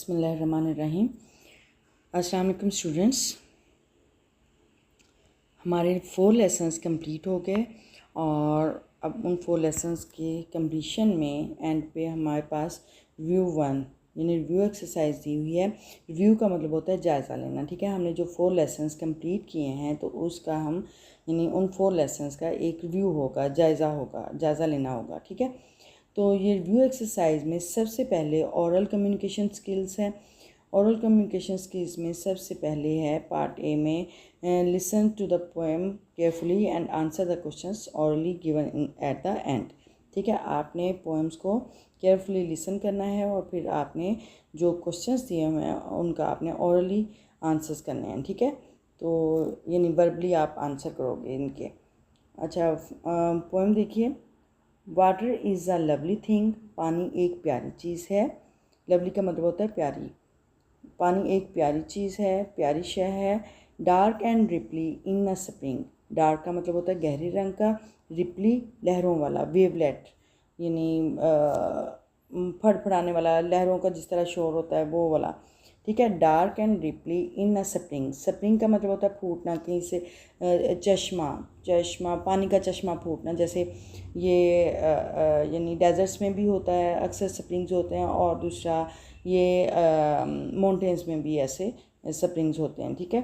बिस्मिल्लाहिर्रहमानिर्रहीम। अस्सलाम वालेकुम स्टूडेंट्स। हमारे 4 लेसन्स कंप्लीट हो गए और अब उन 4 लेसन्स के कंप्लीशन में एंड पे हमारे पास रिव्यू 1 यानी रिव्यू एक्सरसाइज दी हुई है। रिव्यू का मतलब होता है जायज़ा लेना, ठीक है। हमने जो 4 लेसन्स कंप्लीट किए हैं तो उसका हम यानी उन 4 लेसन्स का एक रिव्यू होगा, जायज़ा लेना होगा, ठीक है। तो ये रिव्यू एक्सरसाइज में सबसे पहले ओरल कम्युनिकेशन स्किल्स हैं। ओरल कम्युनिकेशन स्किल्स में सबसे पहले है पार्ट ए में listen to the poem carefully and answer the questions orally given at the end, ठीक है। आपने पोएम्स को केयरफुली लिसन करना है और फिर आपने जो क्वेश्चंस दिए हुए हैं उनका आपने ओरली आंसर्स करने हैं, ठीक है। तो यानी वर्बली आप आंसर करोगे इनके। अच्छा, पोएम देखिए। Water is a lovely thing, पानी एक प्यारी चीज़ है। लवली का मतलब होता है प्यारी। पानी एक प्यारी चीज़ है, प्यारी शय है। Dark and Ripley in a spring, dark का मतलब होता है गहरे रंग का, रिपली लहरों वाला, वेवलेट यानी फड़फड़ाने वाला, लहरों का जिस तरह शोर होता है वो वाला, ठीक है। Dark and Ripley in a spring, spring का मतलब होता है फूटना, कहीं से चश्मा पानी का चश्मा फूटना, जैसे ये यानी डेजर्ट्स में भी होता है, अक्सर स्प्रिंग्स होते हैं, और दूसरा ये माउंटेन्स में भी ऐसे स्प्रिंग्स होते हैं, ठीक है।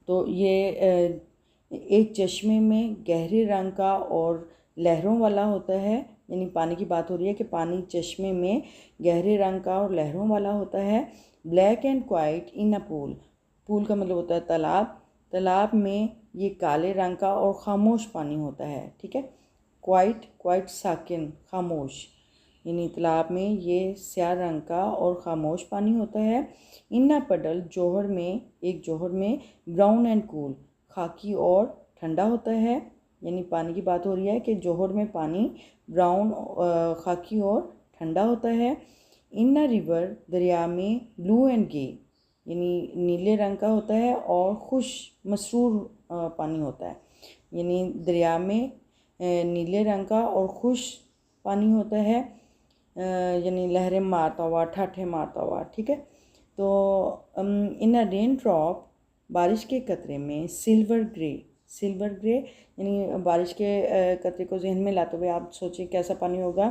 तो ये एक चश्मे में गहरे रंग का और लहरों वाला होता है, यानी पानी की बात हो रही है कि पानी चश्मे में गहरे रंग का और लहरों वाला होता है। Black and quite in a pool, pool का मतलब होता है तालाब, तालाब में ये काले रंग का और ख़ामोश पानी होता है, ठीक है। क्वाइट साकिन, खामोश, यानी तालाब में ये स्याह रंग का और ख़ामोश पानी होता है। इन अ पडल, जोहर में, एक जोहर में, ब्राउन एंड कूल, खाकी और ठंडा होता है, यानी पानी की बात हो रही है कि जोहर में पानी ब्राउन, खाकी और ठंडा होता है। इन अ रिवर, दरिया में, ब्लू एंड गे, यानी नीले रंग का होता है और खुश मसरूर पानी होता है, यानी दरिया में नीले रंग का और खुश पानी होता है, यानी लहरें मारता हुआ, ठाठे मारता हुआ, ठीक है। तो इन अ रेन ड्रॉप, बारिश के कतरे में, सिल्वर ग्रे यानी बारिश के कतरे को जहन में लाते हुए आप सोचें कैसा पानी होगा,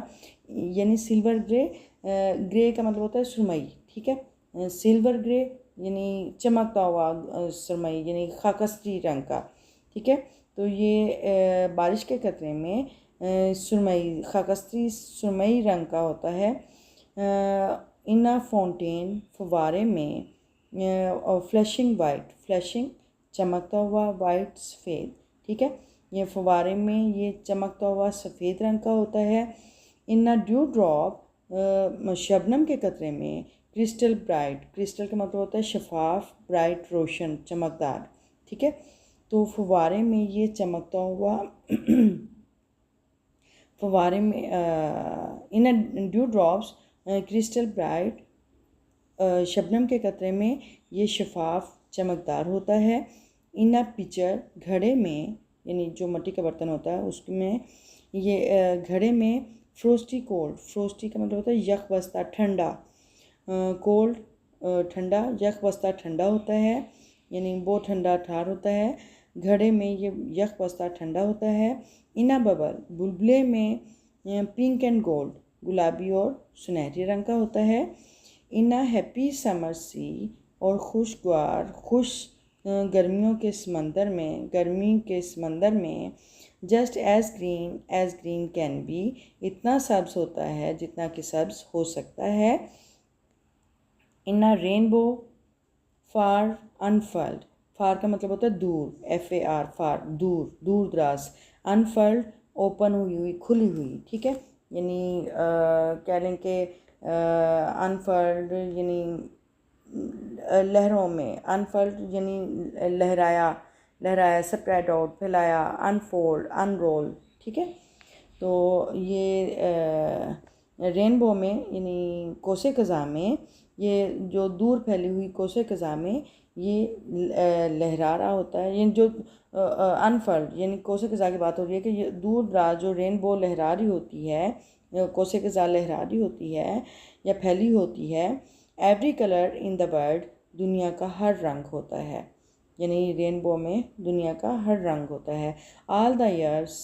यानी सिल्वर ग्रे का मतलब होता है सुरमई, ठीक है। सिल्वर ग्रे यानी चमकता हुआ सुरमई, यानी खाकस्ती रंग का, ठीक है। तो ये बारिश के कतरे में सुरमई, खाकस्ती सुरमई रंग का होता है। इन अ फाउंटेन, फव्वारे में, फ्लैशिंग वाइट, फ्लैशिंग चमकता हुआ, वाइट सफ़ेद, ठीक है। ये फव्वारे में ये चमकता हुआ सफ़ेद रंग का होता है। इन अ ड्यू ड्रॉप, शबनम के कतरे में, क्रिस्टल ब्राइट, क्रिस्टल का मतलब होता है शफाफ, ब्राइट रोशन, चमकदार, ठीक है। तो फव्वारे में ये चमकता हुआ फव्वारे में in a dew drops crystal bright, शबनम के कतरे में ये शफाफ चमकदार होता है। इन अ पिचर, घड़े में, यानी जो मिट्टी का बर्तन होता है उसमें, ये घड़े में, फ्रोस्टी कोल्ड, फ्रोस्टी का मतलब होता है यख बस्ता, ठंडा, कोल्ड ठंडा, यख बस्ता ठंडा होता है, यानी बहुत ठंडा ठार होता है। घड़े में ये यख बस्ता ठंडा होता है। इन अ बबल, बुलबुले में, पिंक एंड गोल्ड, गुलाबी और सुनहरी रंग का होता है। इन अ हैप्पी समर सी, और खुशगवार, खुश गर्मियों के समंदर में, just as green can be, इतना सब्ज़ होता है जितना कि सब्ज़ हो सकता है। इन अ रेनबो, फार अनफर्ल्ड, फार का मतलब होता है दूर, FAR, फार दूर दराज, अनफर्ल्ड ओपन हुई, खुली हुई, ठीक है। यानी कह लें कि अनफर्ल्ड यानी लहरों में, अनफर्ल्ड यानी लहराया, स्प्रेड आउट, फैलाया, अनफोल्ड, अनरोल, ठीक है। तो ये रेनबो में यानी कोसे क़ज़ा में, ये जो दूर फैली हुई कोसे क़ज़ा में ये लहरा रहा होता है, यानी जो अनफर्ल्ड यानी कोसे क़ज़ा की बात हो रही है कि ये दूर दराज जो रेनबो लहरा रही होती है, कोसे क़ज़ा लहरा रही होती है या फैली होती है, every colour in the world, दुनिया का हर रंग होता है, यानी रेनबो में दुनिया का हर रंग होता है। ऑल द ईयर्स,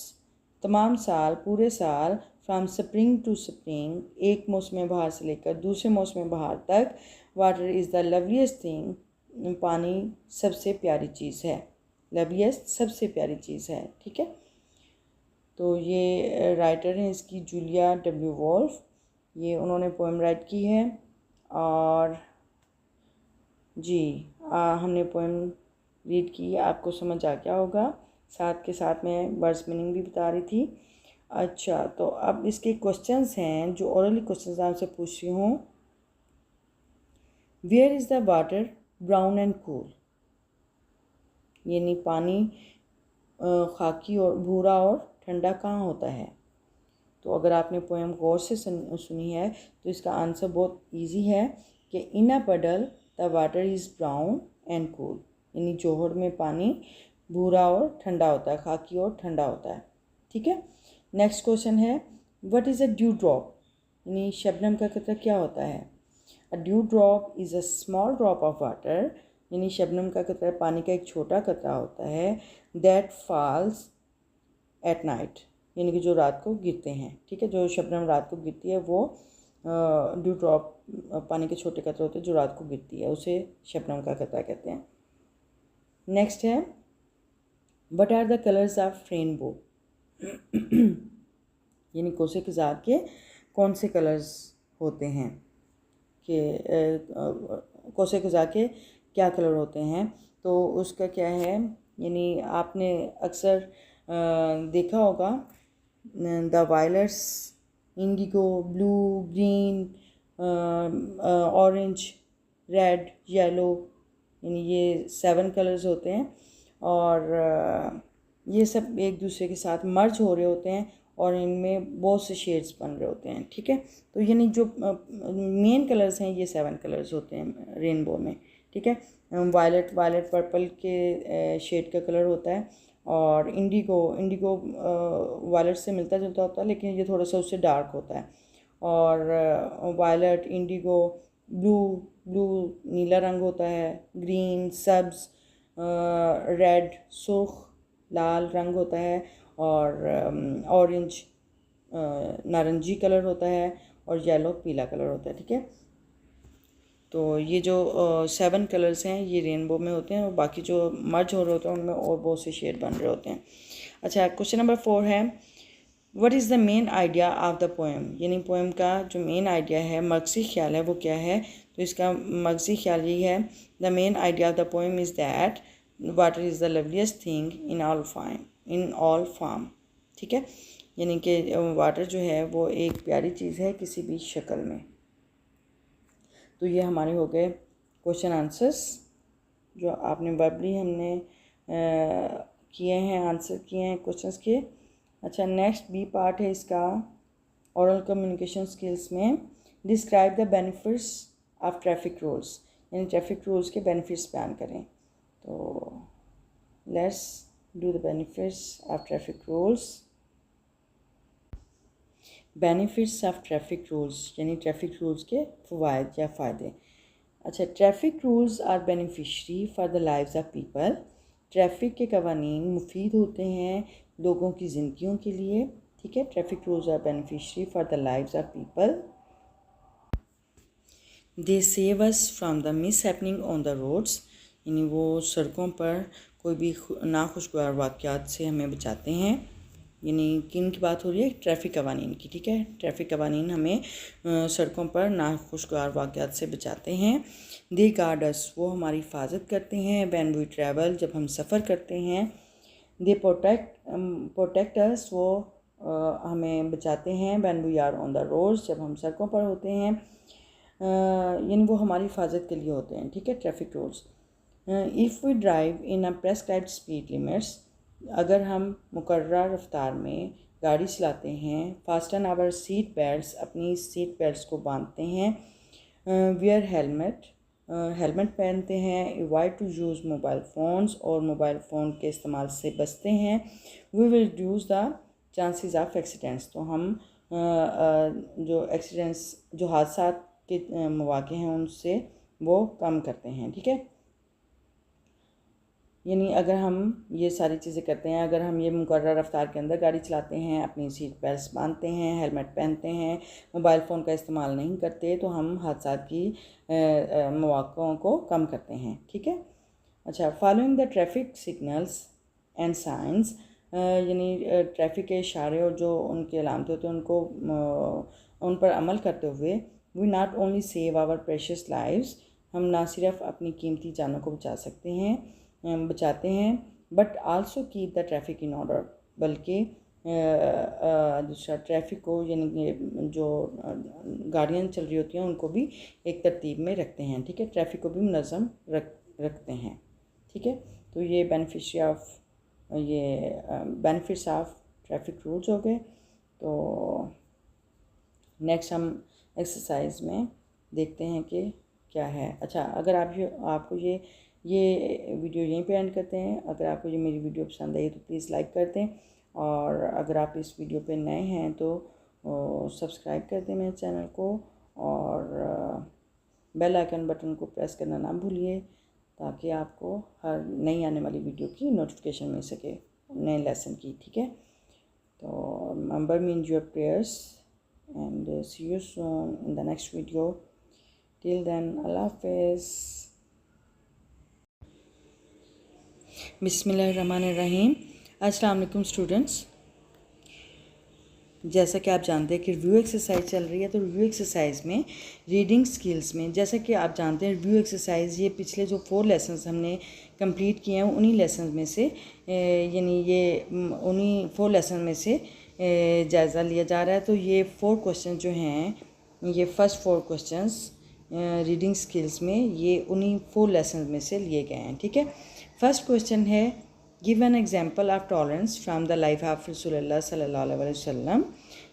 तमाम साल, पूरे साल, फ्राम स्प्रिंग टू स्प्रिंग, एक मौसम बहार से लेकर दूसरे मौसम बहार तक, water is the loveliest thing, पानी सबसे प्यारी चीज़ है। लवलीस्ट सबसे प्यारी चीज़ है, ठीक है। तो ये राइटर हैं इसकी जूलिया डब्ल्यू वोल्फ, ये उन्होंने पोएम राइट की है। और जी हमने पोएम रीड की, आपको समझ आ गया होगा। साथ के साथ मैं वर्ड्स मीनिंग भी बता रही थी। अच्छा, तो अब इसके क्वेश्चंस हैं जो ओरली क्वेश्चंस आपसे पूछ रही हूँ। Where is the water brown and cool, यानी पानी खाकी और भूरा और ठंडा कहाँ होता है। तो अगर आपने पोएम गौर से सुनी है तो इसका आंसर बहुत इजी है कि इन अ पडल the water is brown and cool, यानी जोहर में पानी भूरा और ठंडा होता है, खाकी और ठंडा होता है, ठीक है। नेक्स्ट क्वेश्चन है what is a dew drop, यानी शबनम का कतरा क्या होता है। A dew drop is a small drop of water, यानी शबनम का कतरा पानी का एक छोटा कतरा होता है। दैट फॉल्स एट नाइट, यानी कि जो रात को गिरते हैं, ठीक है। जो शबनम रात को गिरती है वो ड्यू ड्रॉप, पानी के छोटे कतरे होते हैं जो रात को गिरती है, उसे शबनम का कतरा कहते हैं। नेक्स्ट है what are the colours of rainbow, यानी कोसे क़ज़ा के कौन से कलर्स होते हैं, कि कोसे क़ज़ा के क्या कलर होते हैं। तो उसका क्या है, यानी आपने अक्सर देखा होगा the violets, Indigo, blue, green, orange, red, yellow, यानी ये 7 कलर्स होते हैं। और ये सब एक दूसरे के साथ मर्ज हो रहे होते हैं और इनमें बहुत से शेड्स बन रहे होते हैं, ठीक है। तो यानी जो मेन कलर्स हैं ये 7 कलर्स होते हैं रेनबो में, ठीक है। वायलेट पर्पल के शेड का कलर होता है। और इंडिगो वायलेट से मिलता जुलता होता है, लेकिन ये थोड़ा सा उससे डार्क होता है। और वायलेट, इंडिगो, ब्लू नीला रंग होता है, ग्रीन सब्ज़, रेड सुर्ख लाल रंग होता है, और ऑरेंज नारंगी कलर होता है, और येलो पीला कलर होता है, ठीक है। तो ये जो 7 कलर्स हैं ये रेनबो में होते हैं, और बाकी जो मर्ज हो रहे होते हैं उनमें और बहुत से शेड बन रहे होते हैं। अच्छा, क्वेश्चन नंबर 4 है what is the main idea of the poem, यानी पोएम का जो मेन आइडिया है, मगज़ी ख्याल है, वो क्या है। तो इसका मगज़ी ख्याल यही है the main idea of the poem is that water is the loveliest thing in all form, ठीक है। यानी कि वाटर जो है वो एक प्यारी चीज़ है किसी भी शक्ल में। तो ये हमारे हो गए क्वेश्चन आंसर्स जो आपने वर्बली हमने किए हैं, आंसर किए हैं क्वेश्चंस के। अच्छा, नेक्स्ट बी पार्ट है इसका ओरल कम्युनिकेशन स्किल्स में describe the benefits of traffic rules, यानी ट्रैफिक रूल्स के बेनिफिट्स बयान करें। तो let's do the benefits of traffic rules. Benefits of traffic rules, यानी ट्रैफिक रूल्स के फ़वाइद या फ़ायदे। अच्छा, traffic rules are beneficiary for the lives of people, traffic के कवानीन मुफीद होते हैं लोगों की ज़िंदगियों के लिए, ठीक है। Traffic rules are beneficiary for the lives of people, they save us from the mishappening on the roads, यानी वो सड़कों पर कोई भी नाखुशगवार वाक़यात से हमें बचाते हैं। यानी किन की बात हो रही है, ट्रैफिक कवानीन की, ठीक है। ट्रैफिक कवानीन हमें सड़कों पर नाखुशगवार वाक़यात से बचाते हैं। दे गार्ड अस, वो हमारी हिफाजत करते हैं व्हेन वी ट्रैवल, जब हम सफ़र करते हैं। दे प्रोटेक्ट अस, वो हमें बचाते हैं when we are on the roads, जब हम सड़कों पर होते हैं, यानी वो हमारी हिफाजत के लिए होते हैं, ठीक है। Traffic rules if we drive in a prescribed speed limits, अगर हम मुकर्ररा रफ्तार में गाड़ी चलाते हैं। फास्टन आवर सीट बेल्ट्स, अपनी सीट बेल्ट्स को बांधते हैं। वियर हेलमेट पहनते हैं। Avoid to use mobile phones, और मोबाइल फ़ोन के इस्तेमाल से बचते हैं। We will reduce the chances of accidents, तो हम जो एक्सीडेंट्स, जो हादसा के मौक़े हैं उनसे वो कम करते हैं। ठीक है, यानी अगर हम ये सारी चीज़ें करते हैं, अगर हम ये मुकर्रर रफ्तार के अंदर गाड़ी चलाते हैं, अपनी सीट बेल्ट बांधते हैं, हेलमेट पहनते हैं, मोबाइल फ़ोन का इस्तेमाल नहीं करते, तो हम हादसा की मौक़ों को कम करते हैं। ठीक है, अच्छा, following the traffic signals and science, यानी ट्रैफिक के इशारे और जो उनके अलामतें होते हैं उनको उन पर अमल करते हुए we not only save our precious lives, हम ना सिर्फ अपनी कीमती जानों को बचाते हैं but also keep the traffic in order, बल्कि दूसरा ट्रैफिक को यानी जो गाड़ियाँ चल रही होती हैं उनको भी एक तरतीब में रखते हैं। ठीक है, ट्रैफिक को भी मुनज़्ज़म रखते हैं। ठीक है, तो ये बेनिफिट्स ऑफ ट्रैफिक रूल्स हो गए। तो नेक्स्ट हम एक्सरसाइज में देखते हैं कि क्या है। अच्छा, अगर आपको ये वीडियो यहीं पे एंड करते हैं। अगर आपको ये मेरी वीडियो पसंद आई तो प्लीज़ लाइक कर दें, और अगर आप इस वीडियो पे नए हैं तो सब्सक्राइब कर दें मेरे चैनल को, और बेल आइकन बटन को प्रेस करना ना भूलिए, ताकि आपको हर नई आने वाली वीडियो की नोटिफिकेशन मिल सके, नए लेसन की। ठीक है, तो remember me in your prayers and see you soon in the next video. Till then, अल्लाह हाफ़िज़। बिस्मिल्लाहिर्रहमानिर्रहीम। अस्सलाम वालेकुम स्टूडेंट्स। जैसा कि आप जानते हैं कि रिव्यू एक्सरसाइज चल रही है, तो रिव्यू एक्सरसाइज में रीडिंग स्किल्स में, जैसा कि आप जानते हैं रिव्यू एक्सरसाइज ये पिछले जो 4 लेसन्स हमने कंप्लीट किए हैं उन्हीं लेसन में से, यानी ये उन्हीं 4 लेसन में से जायज़ा लिया जा रहा है। तो ये 4 क्वेश्चन जो हैं, ये फर्स्ट 4 क्वेश्चंस रीडिंग स्किल्स में ये उन्हीं 4 लेसन में से लिए गए हैं। ठीक है, फर्स्ट क्वेश्चन है give an example of tolerance from the life of रसूलुल्लाह सल्लल्लाहु अलैहि वसल्लम,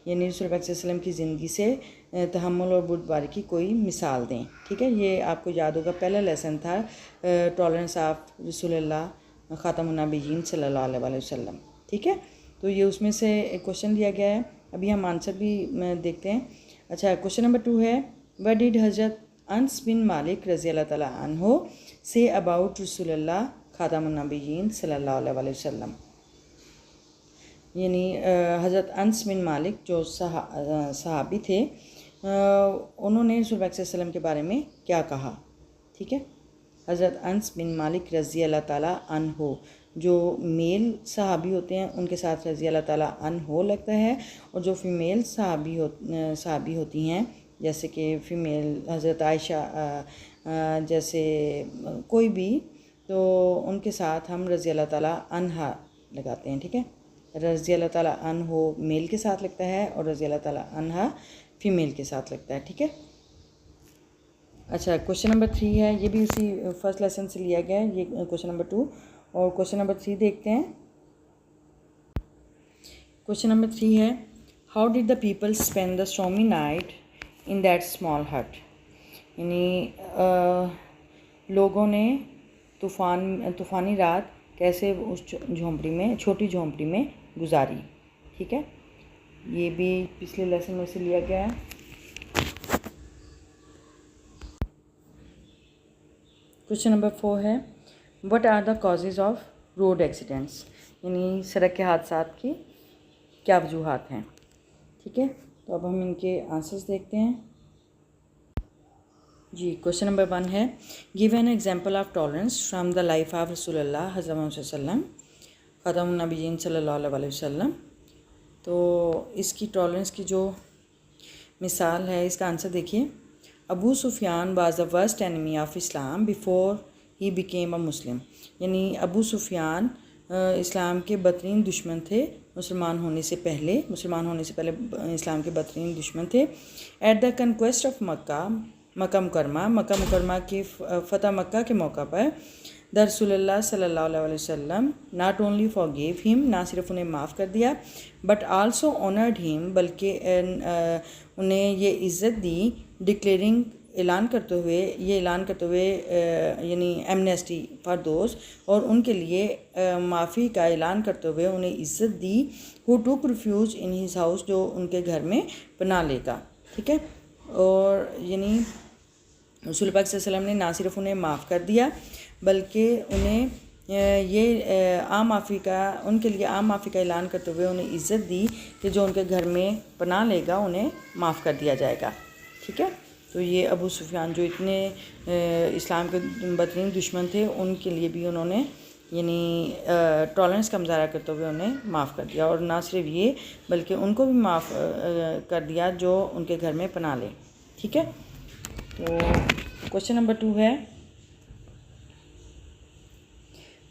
यानी रसूल पाक सल्लल्लाहु अलैहि वसल्लम की ज़िंदगी से तहम्मुल और बुर्दबारी की कोई मिसाल दें। ठीक है, ये आपको याद होगा पहला लेसन था टॉलरेंस ऑफ रसूलुल्लाह खातमुन नबिय्यीन सल्लल्लाहु अलैहि वसल्लम। ठीक है, तो ये उसमें से एक क्वेश्चन दिया गया है। अभी हम आंसर भी देखते हैं। अच्छा, क्वेश्चन नंबर 2 है व्हाट डिड हज़रत अनस बिन मालिक रज़ी अल्लाह तआला अन्हु से अबाउट रसूलुल्लाह खातमुन नबिय्यीन सल्लल्लाहु अलैहि वसल्लम, यानी हज़रत अनस बिन मालिक जो सहाबी थे, उन्होंने रसूल पाक सल्लल्लाहु अलैहि वसल्लम के बारे में क्या कहा। ठीक है, हज़रत अनस बिन मालिक रज़ी अल्लाह ताला अन्हो, जो मेल सहाबी होते हैं उनके साथ रज़ी अल्लाह ताला अन्हो लगता है, और जो फ़ीमेल सहाबी होती हैं, जैसे कि फ़ीमेल हज़रत आयशा, जैसे कोई भी, तो उनके साथ हम रज़ी अल्लाह ताला अन्हा लगाते हैं। ठीक है, रज़ी अल्लाह ताला अन्हो मेल के साथ लगता है और रज़ी अल्लाह ताला अन्हा फ़ीमेल के साथ लगता है। ठीक है, अच्छा, क्वेश्चन नंबर 3 है, ये भी उसी फर्स्ट लेसन से लिया गया है, ये क्वेश्चन नंबर 2, और क्वेश्चन नंबर 3 देखते हैं। क्वेश्चन नंबर 3 है how did the people spend the stormy night in that small हट, यानी लोगों ने तूफ़ानी रात कैसे उस छोटी झोंपड़ी में गुजारी। ठीक है, ये भी पिछले लेसन में से लिया गया है। क्वेश्चन नंबर 4 है what are the causes of road accidents, यानी सड़क के हादसात की क्या वजूहात हैं। ठीक है, तो अब हम इनके आंसर्स देखते हैं। जी, क्वेश्चन नंबर 1 है give an example of tolerance from the life of रसूलुल्लाह हज़रत मोहम्मद सल्लल्लाहु अलैहि वसल्लम खातमुन नबिय्यीन सल्लल्लाहु अलैहि वसल्लम। तो इसकी टॉलरेंस की जो मिसाल है, इसका आंसर देखिए। Abu Sufyan was the worst enemy of Islam before he became a Muslim, यानी अबू सुफियान इस्लाम के बदतरीन दुश्मन थे, मुसलमान होने से पहले इस्लाम के बदतरीन दुश्मन थे। एट द कन्क्वेस्ट ऑफ मक्का मुकरमा की फ़तह मक्का के मौका पर द रसूलुल्लाह सल्लल्लाहु अलैहि वसल्लम नॉट ओनली फॉरगिव हिम, ना सिर्फ उन्हें माफ़ कर दिया, बट आल्सो ऑनर्ड हिम, बल्कि उन्हें ये इज़्ज़त दी, डिक्लेयरिंग ऐलान करते हुए यानी एमनेस्टी फॉर दोस्त, और उनके लिए माफ़ी का ऐलान करते हुए उन्हें इज़्ज़त दी who took refuge in his house, जो उनके घर में पनाह लेगा। ठीक है, और यानी रसूल पाक सल्लल्लाहु अलैहि वसल्लम ने ना सिर्फ उन्हें माफ़ कर दिया बल्कि उन्हें ये आम माफ़ी का उनके लिए आम माफ़ी का ऐलान करते हुए उन्हें इज़्ज़त दी कि जो उनके घर में पनाह लेगा उन्हें माफ़ कर दिया जाएगा। ठीक है, तो ये अबू सुफियान जो इतने इस्लाम के बदतरीन दुश्मन थे उनके लिए भी उन्होंने यानी टॉलरेंस का मुजाहरा करते हुए उन्हें माफ़ कर दिया। और ना सिर्फ ये बल्कि उनको भी माफ़ कर दिया जो उनके घर में पनाह ले। ठीक है, तो क्वेश्चन नंबर 2 है,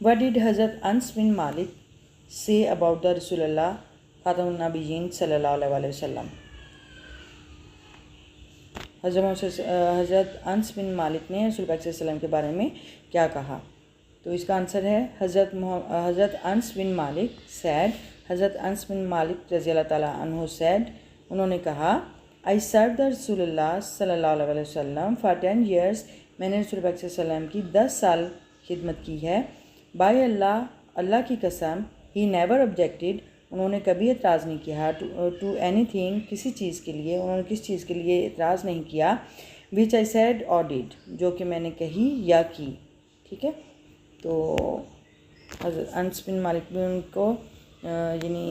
व्हाट डिड हज़रत अनस बिन मालिक से अबाउट द रसूलुल्लाह खातमुन नबिय्यीन सल्लल्लाहु अलैहि वसल्लम। हज़रत अनस बिन मालिक ने रसूल पाक सल्लल्लाहु अलैहि वसल्लम के बारे में क्या कहा? तो इसका आंसर है हज़रत अनस बिन मालिक सैड, हज़रत अनस बिन मालिक रज़ी अल्लाह ताला अन्हु सैड, उन्होंने कहा, आई सर्व द रसूलुल्लाह सल्लल्लाहु अलैहि वसल्लम फॉर 10 ईयर्स, मैंने रसूल पाक सल्लल्लाहु अलैहि वसल्लम की 10 साल खिदमत की है। बाय अल्लाह, अल्लाह की कसम, ही नेवर ऑब्जेक्टेड, उन्होंने कभी एतराज़ नहीं किया टू एनीथिंग, किसी चीज़ के लिए, उन्होंने किस चीज़ के लिए एतराज़ नहीं किया, विच आई सेड और डिड, जो कि मैंने कही या की। ठीक है, तो अनस बिन मालिक भी उनको यानी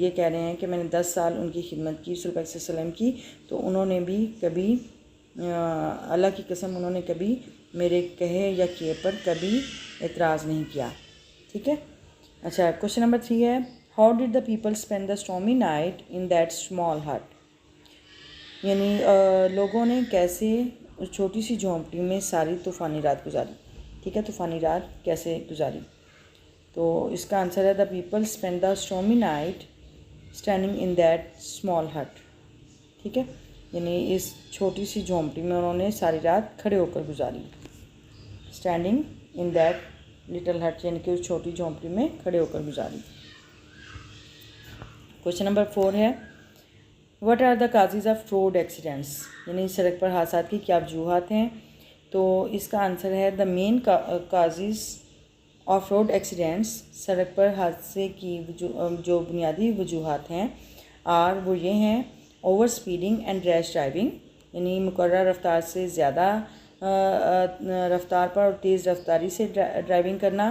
ये कह रहे हैं कि मैंने 10 साल उनकी खिदमत की रसूल पाक सल्लल्लाहु अलैहि वसल्लम की, तो उन्होंने भी कभी अल्लाह की कसम उन्होंने कभी मेरे कहे या किए पर कभी एतराज़ नहीं किया। ठीक है, अच्छा क्वेश्चन नंबर 3 है, how did the people spend the stormy night in that small हट, यानी लोगों ने कैसे उस छोटी सी झोंपड़ी में सारी तूफ़ानी रात गुजारी। ठीक है, तूफ़ानी रात कैसे गुजारी? तो इसका आंसर है the people spend the stormy night standing in that small हट। ठीक है, यानी इस छोटी सी झोंपड़ी में उन्होंने सारी रात खड़े होकर गुजारी। स्टैंडिंग इन दैट लिटिल हट यानी कि उस छोटी झोंपड़ी में खड़े होकर गुजारी। क्वेश्चन नंबर 4 है, what are the causes of road accidents, यानी सड़क पर हादसा की क्या वजूहत हैं? तो इसका आंसर है the main causes of road accidents, सड़क पर हादसे की जो बुनियादी वजूहत हैं और वो ये हैं, over speeding and rash driving, यानी मुकर्रर रफ्तार से ज़्यादा रफ्तार पर और तेज़ रफ्तारी से ड्राइविंग करना,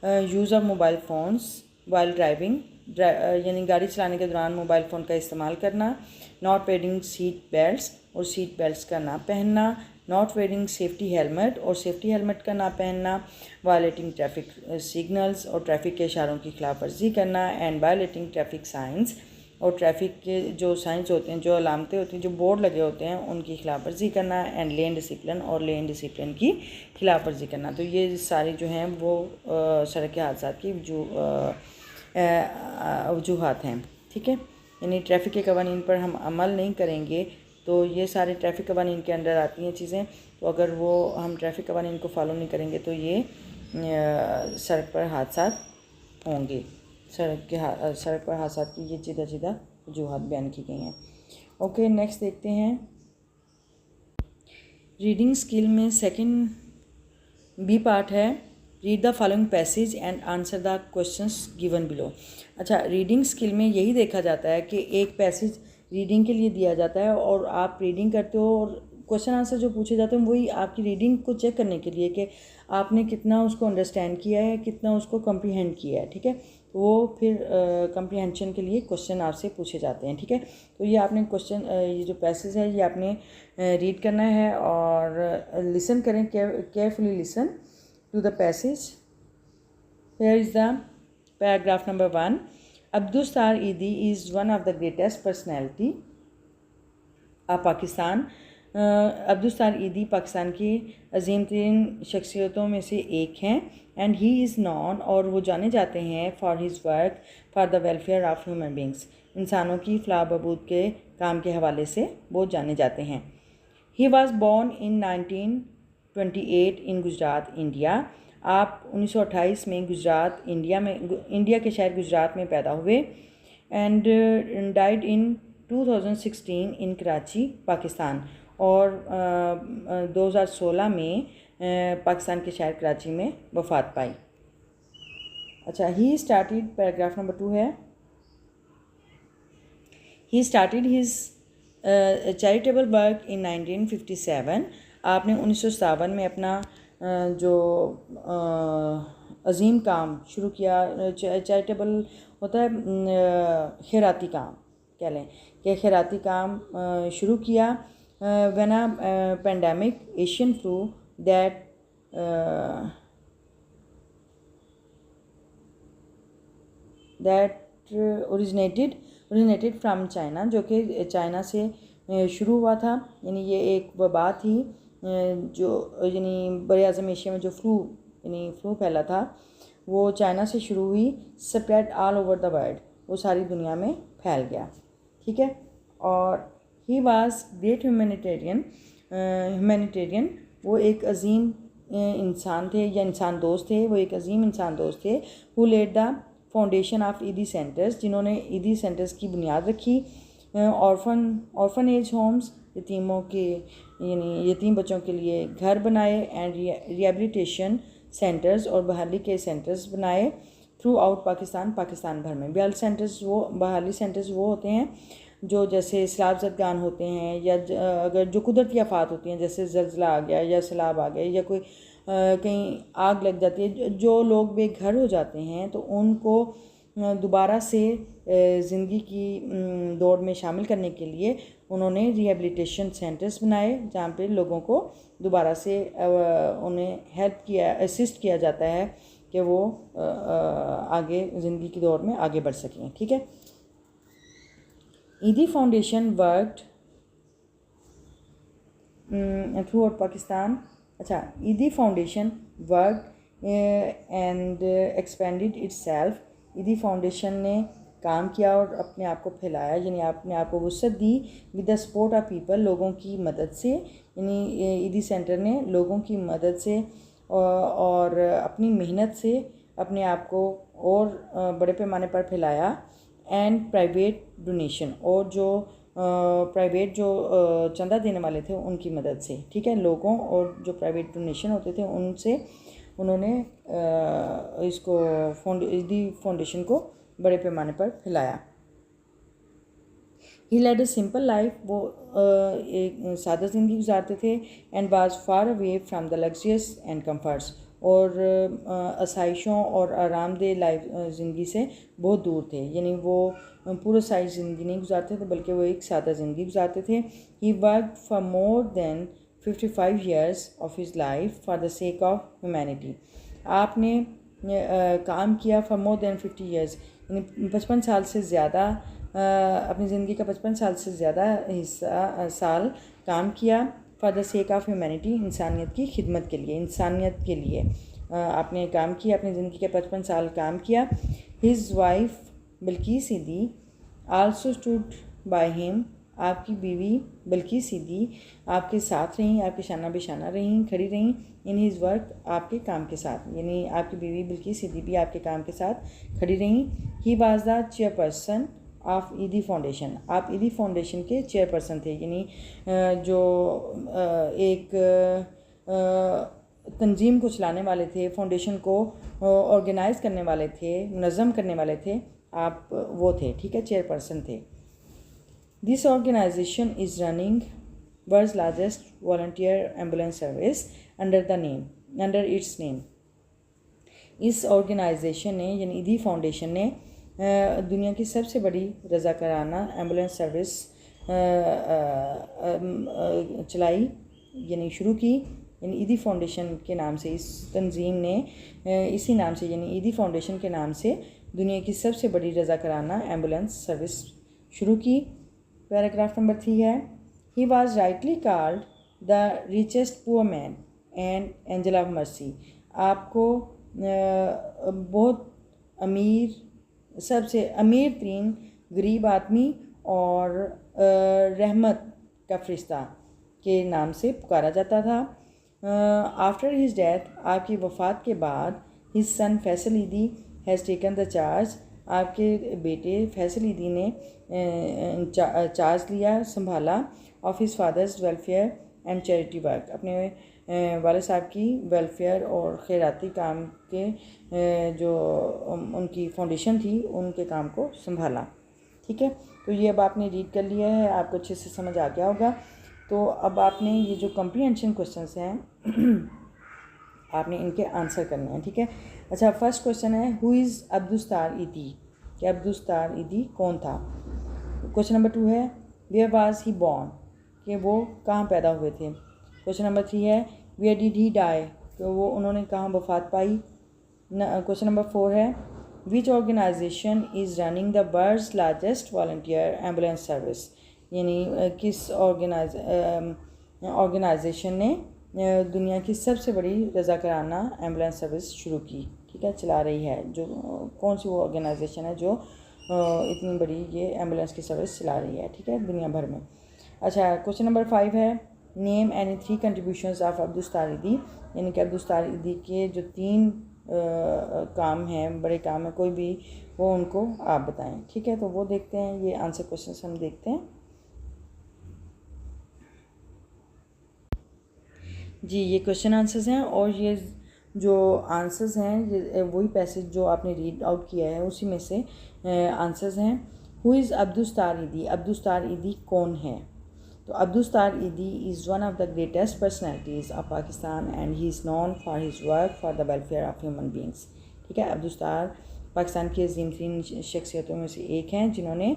use of mobile phones while driving, यानी गाड़ी चलाने के दौरान मोबाइल फ़ोन का इस्तेमाल करना, नॉट वेयरिंग सीट बेल्ट्स और सीट बेल्ट्स का ना पहनना, नॉट वेयरिंग सेफ्टी हेलमेट और सेफ्टी हेलमेट का ना पहनना, वायलेटिंग ट्रैफिक सिग्नल्स और ट्रैफिक के इशारों की खिलाफ वर्जी करना, एंड वायलेटिंग ट्रैफिक साइंस और ट्रैफिक के जो साइंस होते हैं, जो अलामतें होती हैं, जो बोर्ड लगे होते हैं, उनकी खिलाफ वर्जी करना, एंड लेन डिसिप्लिन और लेन डिसिप्लिन की खिलाफ वर्जी करना। तो ये सारी जो हैं वो सड़क के हादसा की वजूहत हैं। ठीक है, यानी ट्रैफिक के कवानीन पर हम अमल नहीं करेंगे तो ये सारे ट्रैफिक कवानीन के अंडर आती हैं चीज़ें, तो अगर वो हम ट्रैफिक कवानीन को फॉलो नहीं करेंगे तो ये सड़क पर हादसा होंगे। सड़क पर हादसा की ये सीधा वजूहत बयान की गई हैं। ओके, नेक्स्ट देखते हैं, रीडिंग स्किल में सेकंड बी पार्ट है, read the following passage and answer the questions given below. अच्छा, रीडिंग स्किल में यही देखा जाता है कि एक पैसेज रीडिंग के लिए दिया जाता है और आप रीडिंग करते हो और क्वेश्चन आंसर जो पूछे जाते हैं वही आपकी रीडिंग को चेक करने के लिए कि आपने कितना उसको अंडरस्टैंड किया है, कितना उसको कम्प्रीहेंड किया है। ठीक है, तो वो फिर कम्प्रीहेंशन के लिए क्वेश्चन आपसे पूछे जाते हैं। ठीक है, तो ये आपने क्वेश्चन ये जो पैसेज है ये आपने रीड करना है और लिसन करें, carefully listen to the passage. Here is the paragraph number 1. Abdustar Idi is one of the greatest personality of Pakistan. Abdussattar ईदी पाकिस्तान की अजीम तरीन शख्सियतों में से एक हैं, एंड ही इज़ नॉन और वो जाने जाते हैं for his work for the welfare of human beings, इंसानों की फलाह बहबूद के काम के हवाले से वो जाने जाते हैं। He was born in 1928 in Gujarat India, आप 1928 में गुजरात इंडिया के शहर गुजरात में पैदा हुए, एंड डाइड इन 2016 इन कराची पाकिस्तान, और 2016 में पाकिस्तान के शहर कराची में वफ़ात पाई। अच्छा, ही स्टार्टेड, पैराग्राफ नंबर 2 है, he started his charitable work in 1957। आपने 1957 में अपना जो अजीम काम शुरू किया। चैरिटेबल होता है खैराती काम कह लें कि खैराती काम शुरू किया। When a pandemic Asian flu that originated from China, जो कि चाइना से शुरू हुआ था। यानी ये एक वबा थी जो यानी बड़े आज़म एशिया में जो फ्लू फैला था वो चाइना से शुरू हुई, spread all over the world, वो सारी दुनिया में फैल गया। ठीक है। और ही वाज ग्रेट ह्यूमैनिटेरियन, वो एक अजीम इंसान थे या इंसान दोस्त थे, वो एक अजीम इंसान दोस्त थे। Who laid the foundation of Edhi centres, जिन्होंने ईदी सेंटर्स की बुनियाद रखी। ऑर्फनेज होम्स, यतीमों के यानी यतीम बच्चों के लिए घर बनाए। एंड रिहेबिलिटेशन सेंटर्स, और बहाली के सेंटर्स बनाए थ्रू आउट पाकिस्तान भर में। बहाली सेंटर्स वो होते हैं जो जैसे सैलाब ज़दगान होते हैं या अगर जो कुदरती आफात होती हैं जैसे ज़लज़ला आ गया या सैलाब आ गया या कोई कहीं आग लग जाती है, जो लोग बेघर हो जाते हैं तो उनको दोबारा से ज़िंदगी की दौड़ में शामिल करने के लिए उन्होंने रिहेबिलिटेशन सेंटर्स बनाए जहाँ पे लोगों को दोबारा से उन्हें असिस्ट किया जाता है कि वो आगे ज़िंदगी की दौड़ में आगे बढ़ सकें। ठीक है। Edhi foundation worked through out Pakistan. अच्छा, ईदी foundation worked and expanded itself. ईदी फाउंडेशन ने काम किया और अपने आप को फैलाया, यानी अपने आप को वसअत दी with the support of people, लोगों की मदद से। यानी ईदी सेंटर ने लोगों की मदद से और अपनी मेहनत से अपने आप को और बड़े पैमाने पर फैलाया। एंड प्राइवेट डोनेशन, और जो प्राइवेट जो चंदा देने वाले थे उनकी मदद से। ठीक है। लोगों और जो प्राइवेट डोनेशन होते थे उनसे उन्होंने इसको ईदी फाउंडेशन को बड़े पैमाने पर फैलाया। ही लेड अ सिंपल लाइफ, वो एक सादा ज़िंदगी गुजारते थे। And was far away from the luxurious and comforts, और आसाइशों और आरामदेह लाइफ ज़िंदगी से बहुत दूर थे। यानी वो पूरा सारी ज़िंदगी नहीं गुजारते थे बल्कि वो एक सादा ज़िंदगी गुजारते थे। He worked for more than 55 years of his life for the sake of humanity. आपने काम किया फॉर मोर देन 50 years, यानी 55 साल से ज़्यादा, अपनी ज़िंदगी का 55 साल से ज़्यादा साल काम किया for the sake of humanity, इंसानियत की खिदमत के लिए, इंसानियत के लिए आपने काम किया, अपनी ज़िंदगी के 55 साल काम किया। हिज वाइफ बिल्किस ईदी आल्सो स्टूड बाय हिम, आपकी बीवी बिल्किस ईदी आपके साथ रहीं, आपके शाना बिशाना रहीं, खड़ी रहीं। इन हिज वर्क, आपके काम के साथ, यानी आपकी बीवी बिल्किस ईदी भी आपके काम के साथ खड़ी रहीं। He was the chairperson of ईदी फाउंडेशन, आप ईदी फाउंडेशन के चेयरपर्सन थे, यानी जो एक तंजीम को चलाने वाले थे, फाउंडेशन को ऑर्गेनाइज़ करने वाले थे, मुनज़्ज़म करने वाले थे, आप वो थे। ठीक है, चेयरपर्सन थे। This organisation is running world's largest volunteer ambulance service under its name. इस ऑर्गेनाइजेशन ने यानी ईदी फाउंडेशन ने दुनिया की सबसे बड़ी रज़ाकाराना एम्बुलेंस सर्विस चलाई, यानी शुरू की। यानी ईदी फाउंडेशन के नाम से इस तंजीम ने इसी नाम से यानी ईदी फाउंडेशन के नाम से दुनिया की सबसे बड़ी रज़ाकाराना एम्बुलेंस सर्विस शुरू की। पैराग्राफ नंबर 3 है, he was rightly called the richest poor man and angel of mercy. आपको बहुत अमीर, सबसे अमीर तरीन गरीब आदमी और रहमत का फरिश्ता के नाम से पुकारा जाता था। आफ्टर हिज डेथ, आपकी वफ़ात के बाद, हिज सन फैसल ईदी हैज़ टेकन द चार्ज, आपके बेटे फैसल ईदी ने चार्ज लिया, संभाला, of his father's welfare and charity work, अपने वाले साहब की वेलफेयर और खैराती काम के जो उनकी फाउंडेशन थी उनके काम को संभाला। ठीक है, तो ये अब आपने रीड कर लिया है, आपको अच्छे से समझ आ गया होगा। तो अब आपने ये जो कम्प्रीहेंशन क्वेश्चंस हैं आपने इनके आंसर करने हैं, ठीक है। अच्छा, फर्स्ट क्वेश्चन है हु इज़ अब्दुस्तार ईदी, कि अब्दुस्तार ईदी कौन था। क्वेश्चन नंबर 2 है वेयर वाज ही बॉर्न, कि वो कहाँ पैदा हुए थे। क्वेश्चन नंबर 3 है वेयर डिड ही डाई, कि वो उन्होंने कहाँ वफात पाई। क्वेश्चन नंबर 4 है which organization is running the world's largest volunteer ambulance service, यानी किस ऑर्गेनाइजेशन ने दुनिया की सबसे बड़ी रज़ाकाराना एम्बुलेंस सर्विस शुरू की, ठीक है, चला रही है। जो कौन सी वो ऑर्गेनाइजेशन है जो इतनी बड़ी ये एम्बुलेंस की सर्विस चला रही है, ठीक है, दुनिया भर में। अच्छा, क्वेश्चन नंबर 5 है name any 3 contributions of Abdussattar ईदी, यानी कि अब्दुस्तार ईदी के जो 3 काम हैं, बड़े काम हैं, कोई भी वो उनको आप बताएं, ठीक है। तो वो देखते हैं, ये आंसर क्वेश्चन हम देखते हैं जी। ये क्वेश्चन आंसर्स हैं और ये जो आंसर्स हैं ये वही पैसेज जो आपने रीड आउट किया है उसी में से आंसर्स हैं। हु इज़ अब्दुस्तार ईदी, अब्दुस्तार ईदी कौन है। तो अब्दुस्तार ईदी is one of the greatest personalities of Pakistan and he is non for his work for the welfare of human beings, ठीक है। अब्दुस्तार पाकिस्तान की अजीम तरीन शख्सियतों में से एक हैं जिन्होंने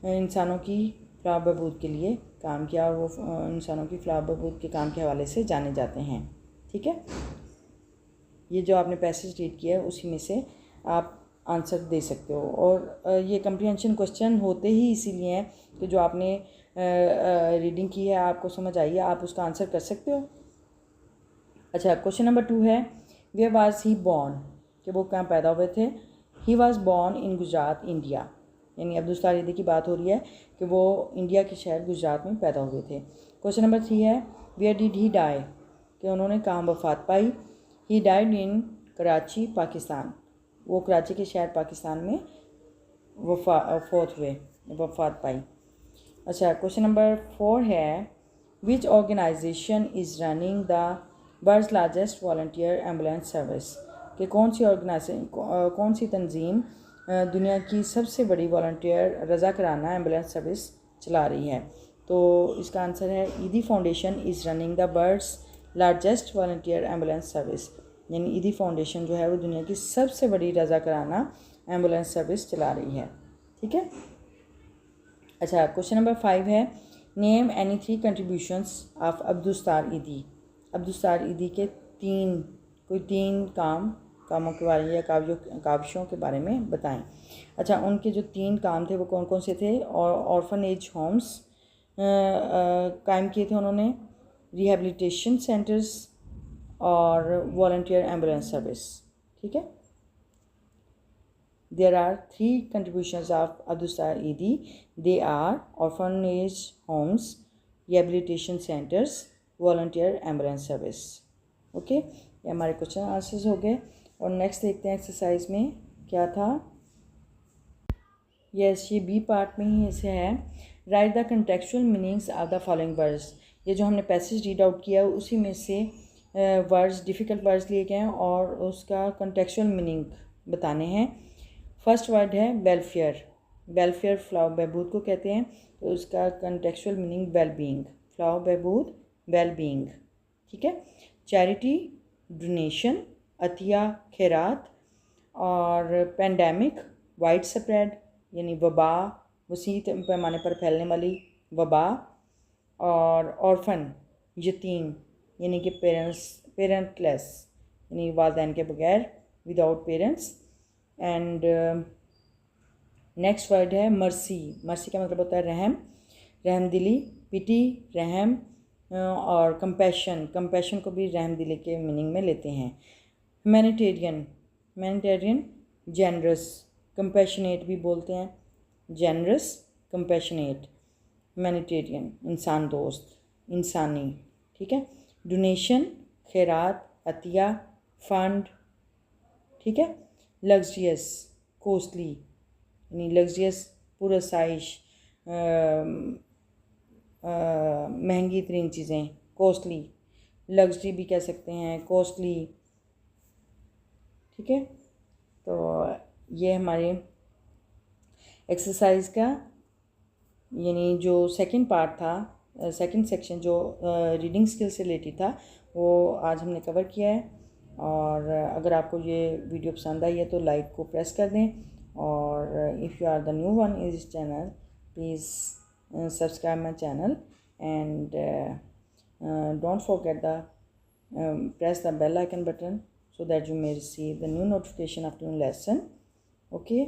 इंसानों की फलाह बहबूद के लिए काम किया और वो इंसानों की फलाह बहबूद के काम के हवाले से जाने जाते हैं, ठीक है। ये जो आपने पैसेज रीड किया है उसी में से आप आंसर दे सकते हो। और ये कम्प्रीहेंशन क्वेश्चन होते ही इसीलिए हैं कि जो आपने रीडिंग की है आपको समझ आई है, आप उसका आंसर कर सकते हो। अच्छा, क्वेश्चन नंबर 2 है वेयर वाज ही बॉर्न, कि वो कहाँ पैदा हुए थे। He was born in Gujarat India, यानी अब्दुस्तार ईदी की बात हो रही है कि वो इंडिया के शहर गुजरात में पैदा हुए थे। क्वेश्चन नंबर 3 है वेयर डिड ही डाई, कि उन्होंने कहाँ वफात पाई। He died in Karachi Pakistan, वो कराची के शहर पाकिस्तान में वफात पाई। अच्छा, क्वेश्चन नंबर 4 है which organization is running the world's largest volunteer ambulance service, कि कौन सी तंजीम दुनिया की सबसे बड़ी वॉलंटियर रज़ाकाराना एम्बुलेंस सर्विस चला रही है। तो इसका आंसर है Edhi foundation is running the world's largest volunteer ambulance service, यानी ईदी फाउंडेशन जो है वो दुनिया की सबसे बड़ी रज़ाकाराना एम्बुलेंस सर्विस चला रही है, ठीक है। अच्छा, क्वेश्चन नंबर 5 है name any 3 contributions of Abdussattar ईदी, अब्दुस्तार ईदी के कोई तीन कामों के बारे में या काविशों के बारे में बताएं। अच्छा, उनके जो 3 काम थे वो कौन कौन से थे। और ऑर्फनेज होम्स कायम किए थे उन्होंने, रिहेबिलिटेशन सेंटर्स और वॉलंटियर एम्बुलेंस सर्विस, ठीक है। There are 3 contributions of Abdustar Eidi. They are orphanage homes, rehabilitation centers, volunteer ambulance service. Okay, ये हमारे क्वेश्चन आंसर्स हो गए। और नेक्स्ट देखते हैं एक्सरसाइज में क्या था। यस, ये बी पार्ट में ही इसे है right the contextual meanings of the following words. ये जो हमने पैसेज रीड आउट किया उसी में से वर्ड्स, डिफ़िकल्ट वर्ड्स लिए गए हैं और उसका कंटेक्चुअल मीनिंग बताने हैं। फर्स्ट वर्ड है वेलफेयर, वेलफेयर फलाह बहबूद को कहते हैं, तो उसका कंटेक्चुअल मीनिंग वेल बीइंग, फलाह बहबूद वेल बीइंग, ठीक है। चैरिटी डोनेशन, अतिया खैरात, और पेंडेमिक वाइड स्प्रेड यानी वबा, वसी पैमाने पर फैलने वाली वबा, और ऑर्फन यतीम यानी कि पेरेंटलेस यानी वालिदैन के बगैर, without parents. And next word है मर्सी, मर्सी का मतलब होता है रहम, रहमदिली, पिटी रहम, और कंपैशन, कंपैशन को भी रहमदिली के मीनिंग में लेते हैं। ह्यूमैनिटेरियन, ह्यूमैनिटेरियन जेनरस, कंपैशनेट भी बोलते हैं, जेनरस कंपैशनेट, ह्यूमैनिटेरियन इंसान दोस्त, इंसानी, ठीक है। डोनेशन खैरात, अतिया, फंड, ठीक है। लग्जरियस कोस्टली यानी लग्जरियस पुरसाइश, महंगी तरीन चीज़ें, कॉस्टली, लग्जरी भी कह सकते हैं, कॉस्टली, ठीक है। तो ये हमारे एक्सरसाइज का यानी जो सेकंड पार्ट था, सेकंड सेक्शन जो रीडिंग स्किल से रिलेटेड था, वो आज हमने कवर किया है। और अगर आपको ये वीडियो पसंद आई है तो लाइक को प्रेस कर दें, और if you are the new one in this channel, please subscribe my channel and don't forget the press the bell icon button so that you may receive the new notification after new lesson. Okay,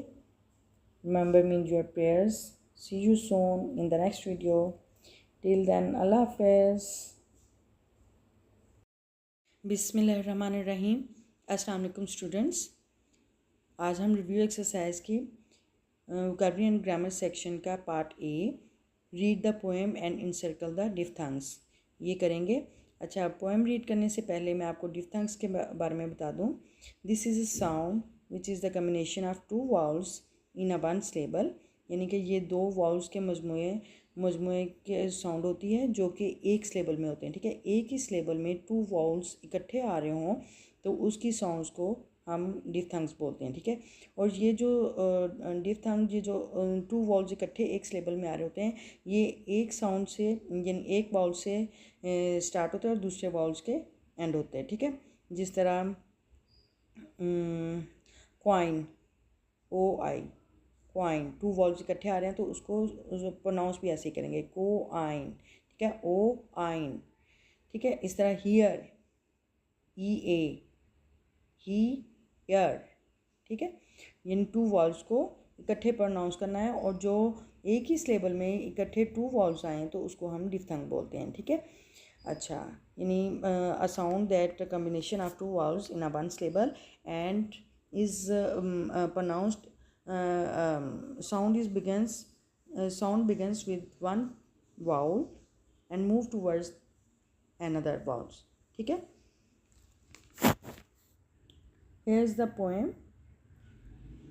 remember me in your prayers. See you soon in the next video. Till then, Allah Hafiz. बिस्मिल्लाहिर्रहमानिर्रहीम। अस्सलाम वालेकुम students. आज हम review exercise की vocabulary and grammar section का part A, read the poem and encircle the diphthongs, ये करेंगे। अच्छा, पोएम रीड करने से पहले मैं आपको डिफ्थंग्स के बारे में बता दूं। This is a sound which is the combination of two vowels in a one syllable, यानी कि ये दो वाउल्स के मजमूए के साउंड होती है जो कि एक सिलेबल में होते हैं। ठीक है, एक ही सिलेबल में टू वाउल्स इकट्ठे आ रहे हों तो उसकी साउंड्स को हम डिफ्थंग्स बोलते हैं। ठीक है, और ये जो डिफ्थंग, ये जो टू वाउल्स इकट्ठे एक सिलेबल में आ रहे होते हैं, ये एक साउंड से, यानी एक वाउल से स्टार्ट होते हैं और दूसरे वाउल्स के एंड होते हैं। ठीक है, जिस तरह coin, O I, coin, two vowels इकट्ठे आ रहे हैं तो उसको प्रोनाउंस भी ऐसे ही करेंगे, को आइन। ठीक है, ओ आइन। ठीक है, इस तरह हियर, ई ए, ही यर। ठीक है, यानी टू वाउल्स को इकट्ठे प्रोनाउंस करना है, और जो एक ही सिलेबल में इकट्ठे टू वाउल्स आए तो उसको हम डिफ्थंग बोलते हैं। ठीक है, अच्छा, यानी a sound that combination of two vowels in a one syllable and is pronounced, sound begins with one vowel and move towards another vowels. ठीक है, here's the poem.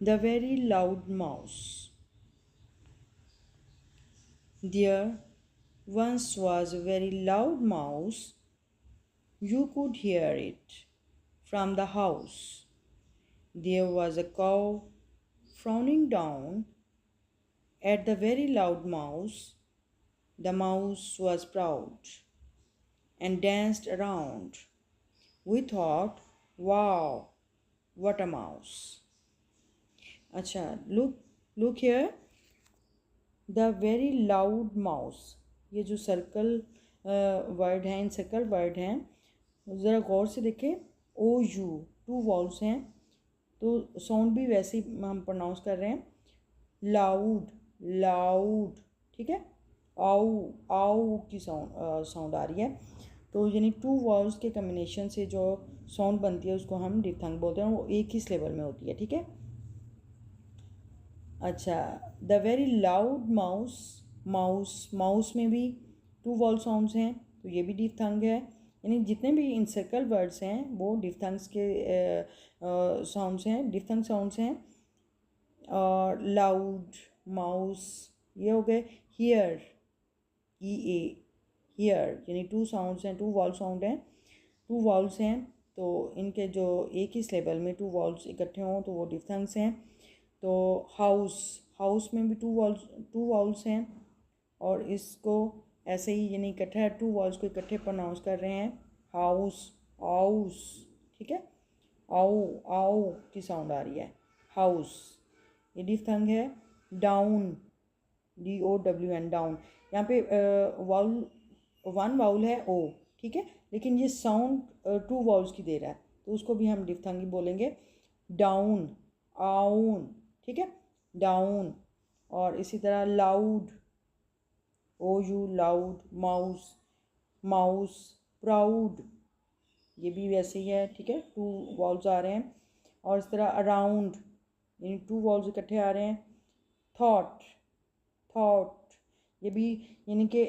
The very loud mouse. There once was a very loud mouse. You could hear it from the house. There was a cow frowning down at the very loud mouse. The mouse was proud and danced around. We thought, wow, what a mouse. अच्छा, look here. The very loud mouse, ये जो circle word हैं, इन circle word हैं, ज़रा गौर से देखें। ओ you, to walls हैं तो साउंड भी वैसे ही हम प्रोनाउंस कर रहे हैं, लाउड, लाउड। ठीक है, आउ, आउ की साउंड आ रही है, तो यानी टू वॉल्स के कम्बिनेशन से जो साउंड बनती है उसको हम डिफ्थंग बोलते हैं, वो एक ही सिलेबल में होती है। ठीक है, अच्छा, the very loud mouse, mouse में भी टू वॉल साउंड्स हैं तो ये भी डिफ्थंग है, यानी जितने भी इनसर्कल वर्ड्स हैं वो डिफ्थंग्स के साउंड्स हैं, डिफ्थंग साउंड्स हैं। और लाउड, माउस, ये हो गए। हियर, ई ए, हियर, यानी टू साउंड्स हैं, टू वॉल साउंड हैं, टू वॉल्स हैं, तो इनके जो एक ही सिलेबल में टू वॉल्स इकट्ठे हों तो वो डिफ्थंग्स हैं। तो हाउस, हाउस में भी टू वॉल्स हैं, और इसको ऐसे ही यानी इकट्ठा टू वॉल्स को इकट्ठे प्रोनाउंस कर रहे हैं, हाउस, आउस। ठीक है, आउ, आउ की साउंड आ रही है, हाउस, ये डिफ्थंग है। Down, D O W N, down, यहाँ पे वाउल, वन वाउल है ओ। ठीक है, लेकिन ये साउंड टू वाउल्स की दे रहा है तो उसको भी हम डिफ्थंग ही बोलेंगे, डाउन, आउन। ठीक है, डाउन। और इसी तरह loud, O U, loud, mouse, mouse, proud, ये भी वैसे ही है। ठीक है, टू वॉल्स आ रहे हैं। और इस तरह अराउंड, यानी टू वॉल्स इकट्ठे आ रहे हैं। थॉट, थॉट, ये भी यानी कि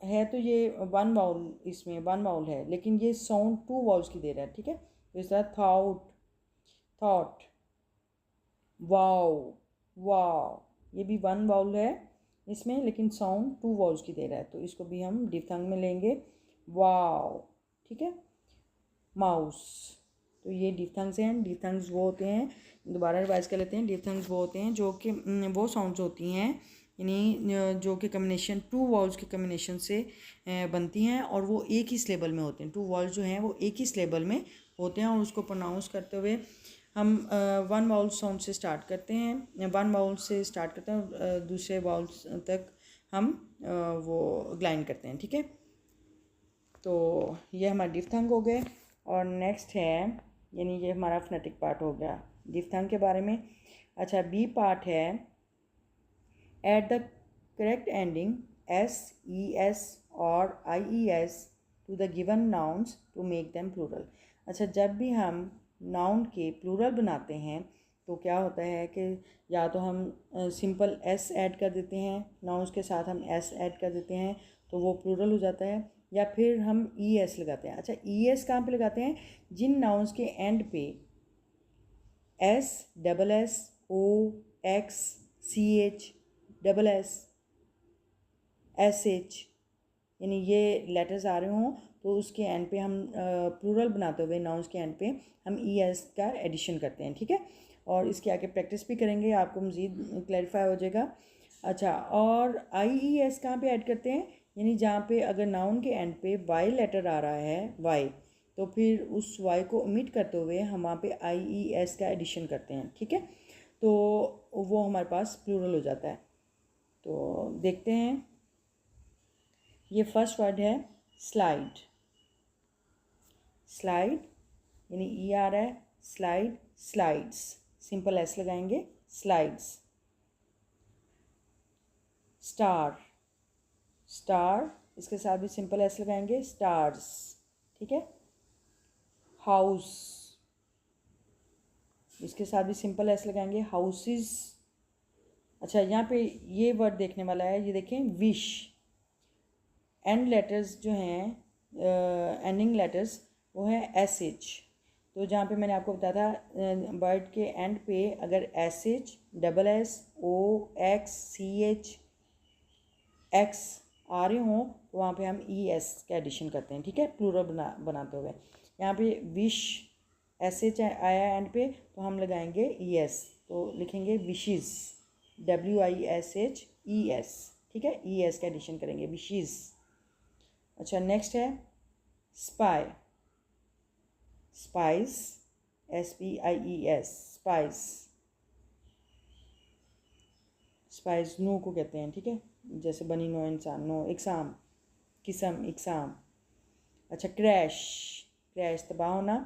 है तो ये वन वाउल, इसमें वन वाउल है लेकिन ये साउंड टू वॉल्स की दे रहा है। ठीक है, तो इस तरह थाउट, थॉट, वाओ, वाओ, ये भी वन वाउल है इसमें लेकिन साउंड टू वॉल्स की दे रहा है तो इसको भी हम डिफ्थंग में लेंगे, वाओ। ठीक है, माउस, तो ये डिफ्थंग्स हैं। डिफ्थंग्स वो होते हैं, दोबारा रिवाइज कर लेते हैं। डिफ्थंग्स वो होते हैं जो कि वो साउंड्स होती हैं यानी जो कि कम्बिनेशन टू वॉल्स के कम्बिनेशन से बनती हैं और वो एक ही सिलेबल में होते हैं। टू वॉल्स जो हैं वो एक ही सिलेबल में होते हैं और उसको प्रोनाउंस करते हुए हम वन वाउल साउंड से स्टार्ट करते हैं, वन वाउल से स्टार्ट करते हैं और दूसरे वाउल्स तक हम वो ग्लाइंड करते हैं। ठीक है, तो ये हमारा डिफ्थंग हो गए। और नेक्स्ट है, यानी ये हमारा फोनेटिक पार्ट हो गया डिफ्थंग के बारे में। अच्छा, बी पार्ट है add the correct ending S E S और I E S to the given nouns to make them plural. अच्छा, जब भी हम नाउन के प्लूरल बनाते हैं तो क्या होता है कि या तो हम सिंपल एस ऐड कर देते हैं, नाउन्स के साथ हम एस ऐड कर देते हैं तो वो प्लूरल हो जाता है, या फिर हम ई एस लगाते हैं। अच्छा, ई एस कहाँ पे लगाते हैं? जिन नाउन्स के एंड पे S, double S, O, X, C H, double S, S H, यानी ये लेटर्स आ रहे हों तो उसके एंड पे हम प्लूरल बनाते हुए नाउन्स के एंड पे हम ई एस का एडिशन करते हैं। ठीक है, और इसके आगे प्रैक्टिस भी करेंगे, आपको मज़ीद क्लैरिफाई हो जाएगा। अच्छा, और आई ई एस कहाँ पे ऐड करते हैं? यानी जहाँ पे अगर नाउन के एंड पे वाई लेटर आ रहा है, वाई, तो फिर उस वाई को ओमिट करते हुए हम वहाँ पे आई ई एस का एडिशन करते हैं। ठीक है, तो वो हमारे पास प्लूरल हो जाता है। तो देखते हैं, ये फर्स्ट वर्ड है स्लाइड। स्लाइड यानी ई आ रहा है, स्लाइड, स्लाइड्स, सिंपल एस लगाएंगे, स्लाइड्स। स्टार, स्टार, इसके साथ भी सिंपल एस लगाएंगे, स्टार्स। ठीक है, हाउस, इसके साथ भी सिंपल एस लगाएंगे, हाउसेस। अच्छा, यहाँ पे ये वर्ड देखने वाला है, ये देखें, विश। एंड लेटर्स जो हैं, एंडिंग लेटर्स, वो है एस एच। तो जहाँ पे मैंने आपको बताया था वर्ड के एंड पे अगर S H, double S, O, X, C H, x आ रहे हों तो वहाँ पे हम ई एस का एडिशन करते हैं। ठीक है, प्लूरल बनाते हुए। यहाँ पे विश एस एच आया एंड पे तो हम लगाएंगे ई एस, तो लिखेंगे wishes, W I S H E S. ठीक है, ई एस का एडिशन करेंगे, विशेज़। अच्छा, नेक्स्ट है spy. Spies, S P I E S, spies. Spies नो को कहते हैं। ठीक है, जैसे बनी नो इंसान, नो, इकसाम, किस्म, इकसाम। अच्छा, क्रैश, क्रैश तबाह होना,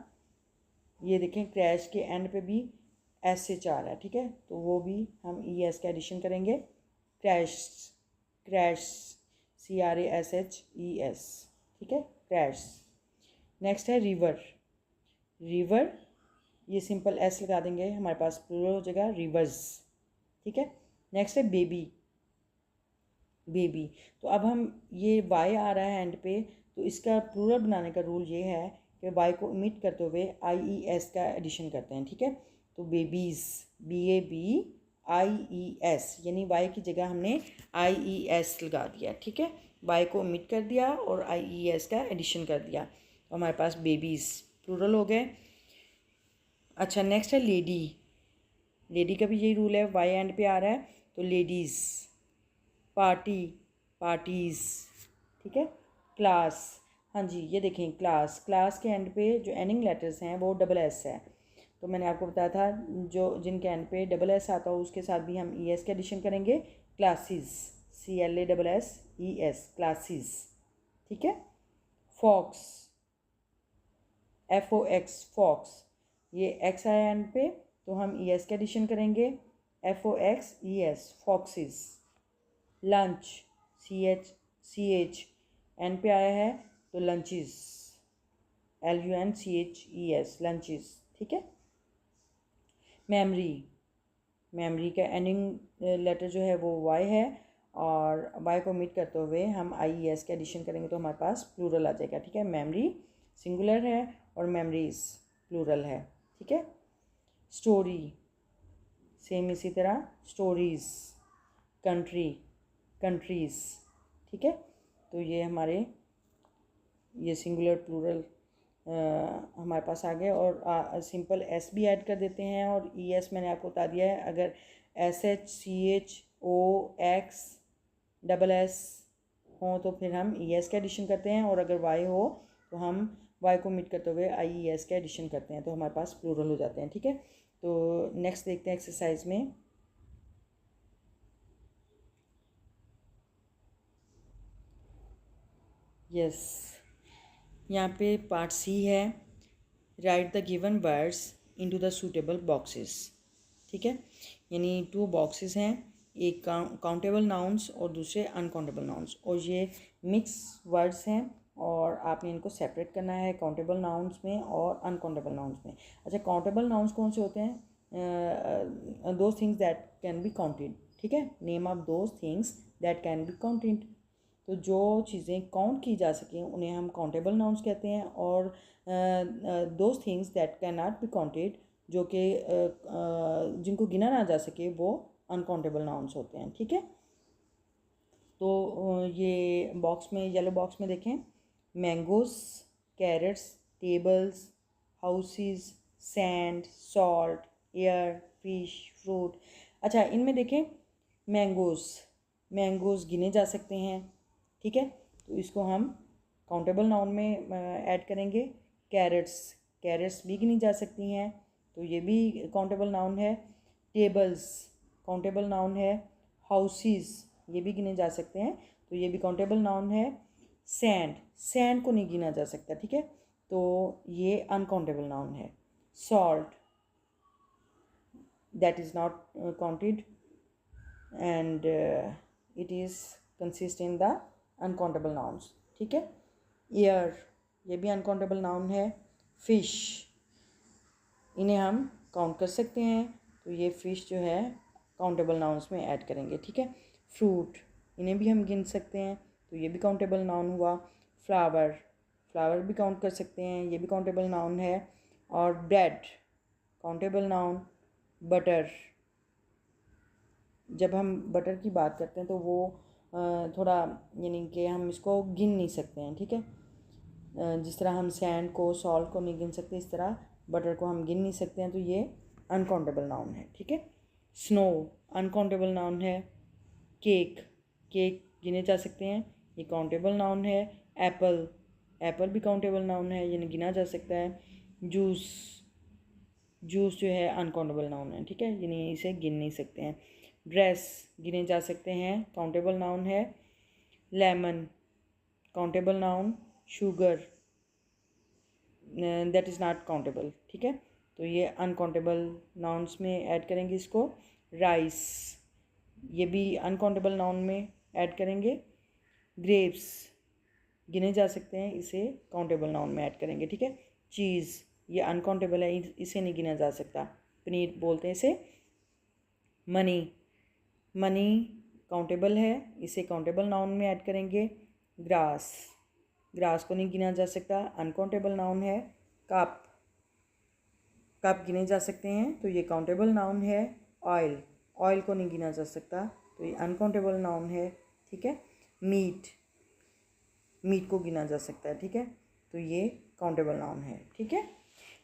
ये देखें क्रैश के एंड पे भी एस एच आ रहा है। ठीक है, तो वो भी हम ई एस का एडिशन करेंगे, crash, crash, C R A S H E S. ठीक है, क्रैश। नेक्स्ट है रिवर। रिवर, ये सिंपल एस लगा देंगे, हमारे पास प्लूरल हो जाएगा, रिवर्स। ठीक है, नेक्स्ट है बेबी। बेबी, तो अब हम ये वाई आ रहा है एंड पे, तो इसका प्लूरल बनाने का रूल ये है कि वाई को ओमिट करते हुए आई ई एस का एडिशन करते हैं। ठीक है, तो babies, B A B I E S, यानी वाई की जगह हमने आई ई एस लगा दिया। ठीक है, वाई को ओमिट कर दिया और आई ई एस का एडिशन कर दिया, तो हमारे पास बेबीज़ प्लूरल हो गए। अच्छा, नेक्स्ट है लेडी। लेडी का भी यही रूल है, वाई एंड पे आ रहा है तो लेडीज़। Party, parties. ठीक है, क्लास, हाँ जी, ये देखें क्लास, क्लास के एंड पे जो एंडिंग लेटर्स हैं वो डबल एस है, तो मैंने आपको बताया था जो जिनके एंड पे डबल एस आता हो उसके साथ भी हम ई एस के एडिशन करेंगे, classes, C L A double S E S, classes. ठीक है, fox, F O X, fox, ये एक्स आया एंड पे तो हम ई एस के एडिशन करेंगे, F O X E S, foxes. Lunch, C H end पे आया है तो lunches, L U N C H E S, lunches. ठीक है, मेमरी, मेमरी का एंडिंग लेटर जो है वो वाई है और वाई को मीट करते हुए हम आई ई एस का एडिशन करेंगे तो हमारे पास प्लूरल आ जाएगा। ठीक है, मेमरी सिंगुलर है और मेमरीज प्लूरल है। ठीक है, स्टोरी, सेम इसी तरह, स्टोरीज़। Country, countries. ठीक है, तो ये हमारे ये सिंगुलर प्लूरल हमारे पास आ गए। और सिंपल एस भी ऐड कर देते हैं और ई एस मैंने आपको बता दिया है, अगर S H C H OXSS हो तो फिर हम ES का एडिशन करते हैं, और अगर Y हो तो हम Y को मिट करते हुए IES का एडिशन करते हैं, तो हमारे पास प्लूरल हो जाते हैं। ठीक है, तो नेक्स्ट देखते हैं एक्सरसाइज में। यस, यहाँ पे पार्ट सी है, right the given words into the suitable boxes. ठीक है, यानी 2 बॉक्सेस हैं, एक काउंटेबल नाउन्स और दूसरे अनकाउंटेबल नाउन्स, और ये मिक्स वर्ड्स हैं और आपने इनको सेपरेट करना है काउंटेबल नाउन्स में और अनकाउंटेबल नाउन्स में। अच्छा, काउंटेबल नाउन्स कौन से होते हैं? Those things that can be counted. ठीक है, name of those things that can be counted. तो जो चीज़ें काउंट की जा सकें उन्हें हम काउंटेबल नाउन्स कहते हैं, और those things that can not be counted, जो कि जिनको गिना ना जा सके, वो अनकाउंटेबल नाउन्स होते हैं। ठीक है, तो ये बॉक्स में, येलो बॉक्स में देखें, mangoes, carrots, tables, houses, sand, salt, air, fish, fruit. अच्छा, इनमें देखें, मैंगोस गिने जा सकते हैं। ठीक है, तो इसको हम काउंटेबल नाउन में ऐड करेंगे। कैरेट्स भी गिनी जा सकती हैं, तो ये भी काउंटेबल नाउन है। टेबल्स काउंटेबल नाउन है। हाउसेस ये भी गिने जा सकते हैं, तो ये भी काउंटेबल नाउन है। सैंड को नहीं गिना जा सकता। ठीक है, तो ये अनकाउंटेबल नाउन है। Salt that is not counted and it is consist in the uncountable nouns. ठीक है, एयर ये भी अनकाउंटेबल नाउन है। फिश इन्हें हम काउंट कर सकते हैं, तो ये फ़िश जो है काउंटेबल नाउन्स में ऐड करेंगे। ठीक है, फ्रूट इन्हें भी हम गिन सकते हैं, तो ये भी काउंटेबल नाउन हुआ। फ्लावर भी काउंट कर सकते हैं, ये भी काउंटेबल नाउन है। और ब्रेड काउंटेबल नाउन। बटर, जब हम बटर की बात करते हैं तो वो थोड़ा, यानी कि हम इसको गिन नहीं सकते हैं। ठीक है, जिस तरह हम सैंड को, सॉल्ट को नहीं गिन सकते, इस तरह बटर को हम गिन नहीं सकते हैं, तो ये अनकाउंटेबल नाउन है। ठीक है, स्नो अनकाउंटेबल नाउन है। केक गिने जा सकते हैं, ये काउंटेबल नाउन है। एप्पल भी काउंटेबल नाउन है, यानी गिना जा सकता है। जूस जो है अनकाउंटेबल नाउन है। ठीक है, यानी इसे गिन नहीं सकते हैं। ड्रेस गिने जा सकते हैं, काउंटेबल नाउन है। Lemon countable noun. Sugar that is not countable. ठीक है, तो ये अनकाउंटेबल नाउन्स में ऐड करेंगे इसको। राइस ये भी अनकाउंटेबल नाउन में ऐड करेंगे। ग्रेप्स गिने जा सकते हैं, इसे काउंटेबल नाउन में ऐड करेंगे। ठीक है, चीज़ ये अनकाउंटेबल है, इसे नहीं गिना जा सकता, पनीर बोलते हैं इसे। मनी काउंटेबल है, इसे काउंटेबल नाउन में ऐड करेंगे। ग्रास को नहीं गिना जा सकता, अनकाउंटेबल नाउन है। कप गिने जा सकते हैं, तो ये काउंटेबल नाउन है। ऑयल को नहीं गिना जा सकता, तो ये अनकाउंटेबल नाउन है। ठीक है, मीट को गिना जा सकता है। ठीक है, तो ये काउंटेबल नाउन है। ठीक है,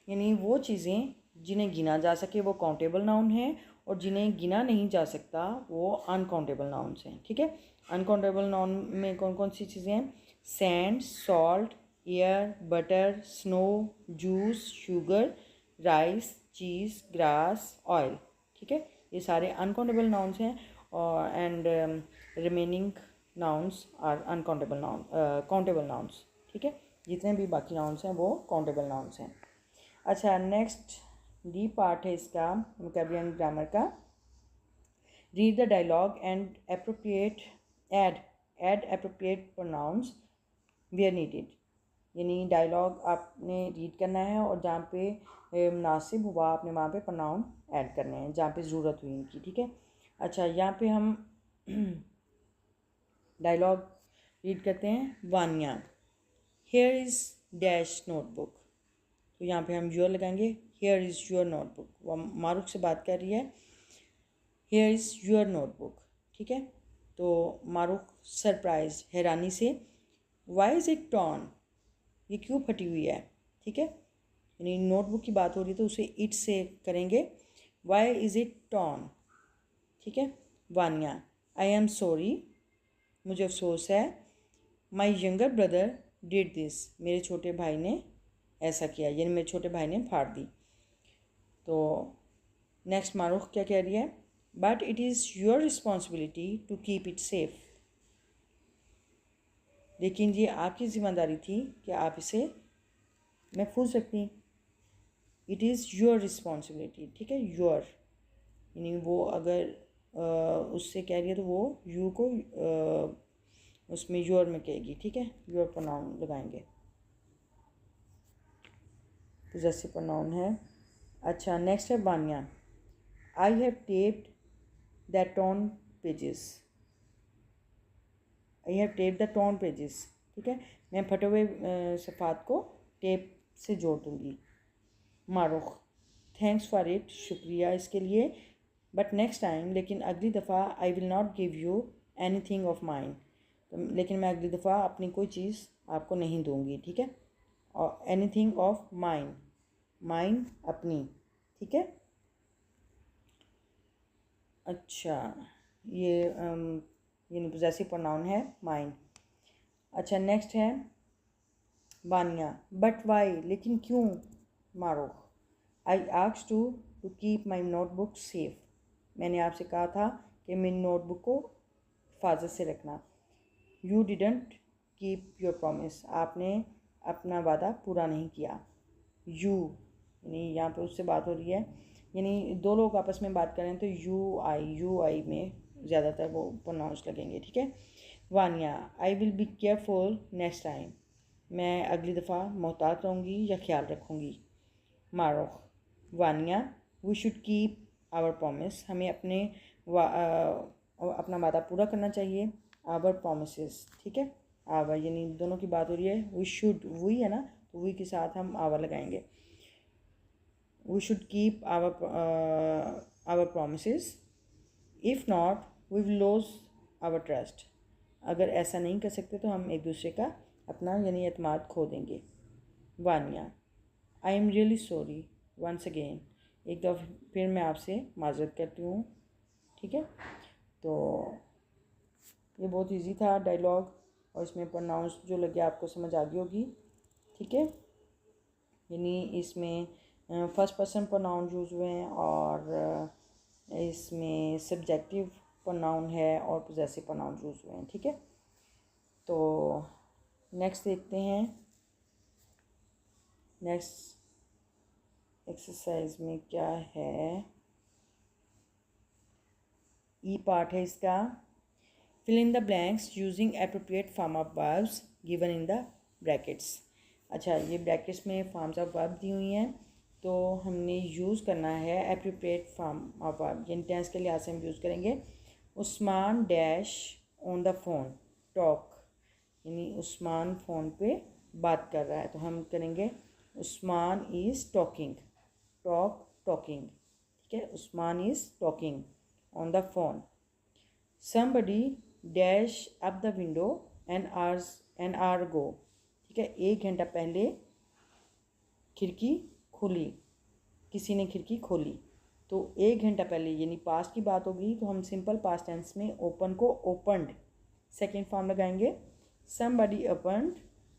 यानी वो चीज़ें जिन्हें गिना जा सके वो काउंटेबल नाउन है, और जिन्हें गिना नहीं जा सकता वो अनकाउंटेबल नाउन्स हैं। ठीक है, अनकाउंटेबल नाउन में कौन कौन सी चीज़ें हैं? Sand, salt, air, butter, snow, juice, sugar, rice, cheese, grass, oil. ठीक है, ये सारे अनकाउंटेबल नाउन्स हैं, और and remaining nouns are uncountable countable nouns. ठीक है, जितने भी बाकी नाउन्स हैं वो काउंटेबल नाउन्स हैं। अच्छा, नेक्स्ट डी पार्ट है इसका वोकैबुलरी एंड ग्रामर का। Read the dialogue and add appropriate pronouns where needed. यानी डायलॉग आपने रीड करना है, और जहाँ पे मुनासिब हुआ आपने वहाँ पे प्रोनाउन ऐड करने हैं, जहाँ पे ज़रूरत हुई इनकी। ठीक है, अच्छा, यहाँ पे हम डायलॉग रीड करते हैं। Vaniya, here is dash notebook, तो यहाँ पे हम योर लगाएंगे। हेयर इज़ योर नोटबुक, वो मारूफ से बात कर रही है। Here is your notebook. ठीक है, तो मारूफ सरप्राइज, हैरानी से। वाई इज़ इट टॉर्न, ये क्यों फटी हुई है। ठीक है, यानी नोटबुक की बात हो रही है तो उसे इट से करेंगे। Why is it torn. ठीक है, वानिया, आई एम सॉरी, मुझे अफसोस है। My younger brother did this, मेरे छोटे भाई ने ऐसा किया, यानी मेरे छोटे भाई ने फाड़ दी। तो नेक्स्ट मारूख क्या कह रही है, but it is your responsibility to keep it safe, लेकिन ये आपकी ज़िम्मेदारी थी कि आप इसे महफूज रखें। इट इज़ योर रिस्पॉन्सिबिलिटी, ठीक है, योर, यानी वो अगर उससे कह रही है तो वो यू को उसमें योर में कहेगी, ठीक है, योर प्रोनाउन लगाएंगे, पोजेसिव प्रोनाउन है। अच्छा नेक्स्ट है Vania, I have taped the torn pages, I have tape the torn pages, ठीक है, मैं फटे हुए सफ़ात को टेप से जोड़ दूँगी। मारूख, थैंक्स फॉर इट, शुक्रिया इसके लिए, बट नेक्स्ट टाइम, लेकिन अगली दफ़ा, I will not give you any thing of mine, तो लेकिन मैं अगली दफ़ा अपनी कोई चीज़ आपको नहीं दूँगी, ठीक है, और anything of mine, mine अपनी, ठीक है। अच्छा ये पोजेसिव प्रोनाउन है माइन। अच्छा नेक्स्ट है वानिया, बट वाई, लेकिन क्यों। Mahrukh, I asked to keep my notebook safe, मैंने आपसे कहा था कि मेरी नोटबुक को हिफाजत से रखना। You didn't keep your promise, आपने अपना वादा पूरा नहीं किया। यू, यानी यहाँ पे उससे बात हो रही है, यानी दो लोग आपस में बात करें तो यू आई में ज़्यादातर वो प्रोनाउंस लगेंगे, ठीक है। Vania, I will be careful next time, मैं अगली दफ़ा मोहतात रहूँगी या ख्याल रखूँगी। Mahrukh, Vania, we should keep our promise, हमें अपना वादा पूरा करना चाहिए। आवर प्रोमिसेस, ठीक है, आवर यानी दोनों की बात हो रही है, वी शुड, वी है ना, तो वी के साथ हम आवर लगाएंगे। We should keep our promises, if not we will lose our trust, अगर ऐसा नहीं कर सकते तो हम एक दूसरे का अपना यानी एतमाद खो देंगे। Vania, I am really sorry once again, एक दफ़ा फिर मैं आपसे माजरत करती हूँ, ठीक है। तो ये बहुत इजी था डायलॉग, और इसमें प्रोनाउंस जो लगे आपको समझ आ गई होगी, ठीक है, यानी इसमें फर्स्ट पर्सन प्रोनाउन यूज़ हुए हैं, और इसमें सब्जेक्टिव प्रोनाउन है और पोजेसिव प्रोनाउन यूज़ हुए हैं, ठीक है। तो नेक्स्ट देखते हैं, नेक्स्ट एक्सरसाइज में क्या है, ई पार्ट है इसका, fill in the blanks using appropriate form of verbs given in the brackets. अच्छा, ये ब्रैकेट्स में फॉर्म्स ऑफ वर्ब दी हुई हैं, तो हमने यूज़ करना है एप्रोप्रिएट फॉर्म ऑफ वर्ब, यानी टेंस के लिहाज से हम यूज़ करेंगे। Usman dash on the phone talk, यानी उस्मान फ़ोन पे बात कर रहा है, तो हम करेंगे उस्मान इज़ टॉकिंग, टॉकिंग, ठीक है, Usman is talking on the phone. Somebody dash up the window an hour ago, ठीक है, 1 घंटा पहले खिड़की खुली, किसी ने खिड़की खोली, तो 1 घंटा पहले यानी पास्ट की बात होगी, तो हम सिंपल पास्ट टेंस में ओपन को ओपनड सेकेंड फॉर्म लगाएंगे। Somebody opened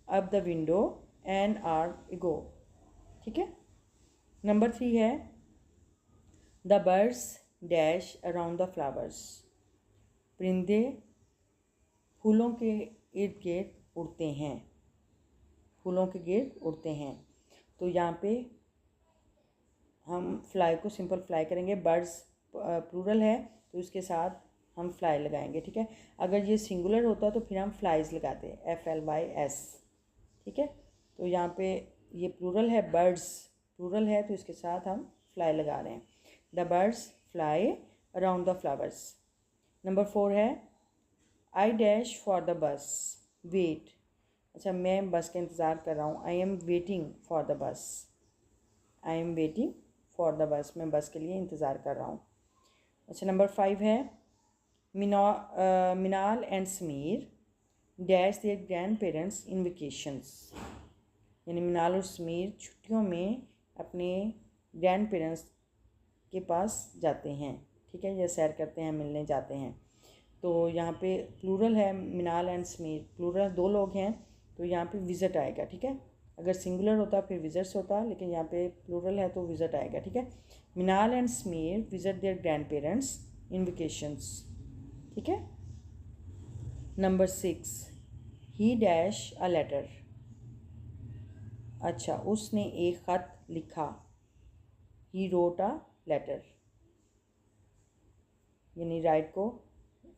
up the window an hour ago, ठीक है। नंबर 3 है the birds dash around the flowers, परिंदे फूलों के इर्द गिर्द उड़ते हैं, फूलों के गिर्द उड़ते हैं, तो यहाँ पे हम फ्लाई को सिंपल फ्लाई करेंगे, बर्ड्स प्लूरल है तो इसके साथ हम फ्लाई लगाएंगे, ठीक है। अगर ये सिंगुलर होता तो फिर हम फ्लाइज लगाते, FLYS, ठीक है। तो यहाँ पे ये प्लूरल है, बर्ड्स प्लूरल है, तो इसके साथ हम फ्लाई लगा रहे हैं। The birds fly around the flowers. Number 4 है I dash for the bus wait, अच्छा मैं बस का इंतज़ार कर रहा हूँ, I am waiting for the bus, I am waiting for the bus, मैं बस के लिए इंतज़ार कर रहा हूँ। अच्छा नंबर 5 है Minal and Sameer dash their grand parents in vacations, यानी मिनाल और समीर छुट्टियों में अपने ग्रैंड पेरेंट्स के पास जाते हैं, ठीक है, या सैर करते हैं, मिलने जाते हैं। तो यहाँ पे प्लूरल है मिनाल एंड समीर, प्लूरल 2 लोग हैं तो यहाँ पे विज़िट आएगा, ठीक है। अगर सिंगुलर होता फिर विज़िट्स होता, लेकिन यहाँ पे प्लूरल है तो विज़िट आएगा, ठीक है। Minal and Sameer visit their grand parents in vacations, ठीक है। Number 6, he dash a letter. अच्छा, उसने एक ख़त लिखा, ही रोट अ लेटर, यानी राइट को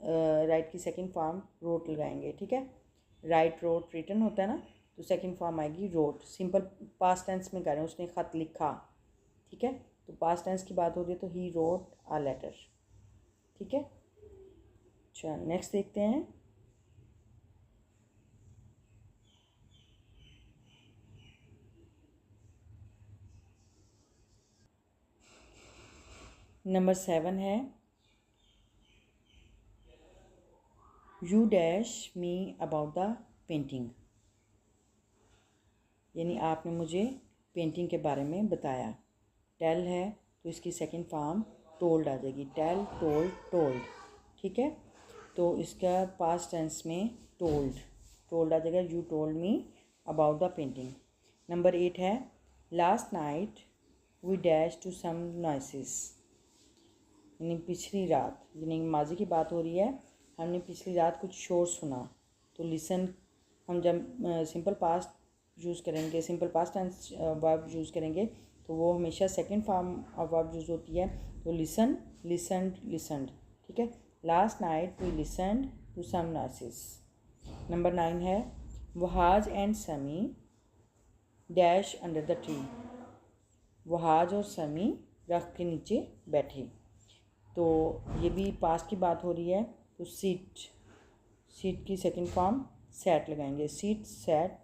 राइट की सेकंड फॉर्म रोट लगाएंगे, ठीक है। राइट रोट रिटन होता है ना, तो सेकंड फॉर्म आएगी रोट। सिंपल पास्ट टेंस में कह रहे हैं उसने ख़त लिखा, ठीक है, तो पास्ट टेंस की बात हो रही है तो ही रोट अ लेटर, ठीक है। अच्छा, नेक्स्ट देखते हैं। नंबर 7 है you dash me about the painting, यानी आपने मुझे पेंटिंग के बारे में बताया। टेल है तो इसकी सेकंड फॉर्म टोल्ड आ जाएगी, टेल, टोल्ड, टोल्ड, ठीक है। तो इसका पास्ट टेंस में टोल्ड आ जाएगा, you told me about the painting. Number 8 है last night we dash to some noises, यानी पिछली रात, यानी माजी की बात हो रही है, हमने पिछली रात कुछ शोर सुना। तो लिसन, हम जब सिंपल पास्ट यूज़ करेंगे, simple past tense verb use करेंगे तो वो हमेशा second form of verb use होती है। तो लिसन, लिसनड, लिसनड, ठीक है। Last night we listened to some noises. Number 9 है Wahaj and Sami dash under the tree, Wahaj और समी रख के नीचे बैठे। तो ये भी पास्ट की बात हो रही है, तो सीट, सीट की सेकंड फॉर्म सैट लगाएंगे, सीट, सैट,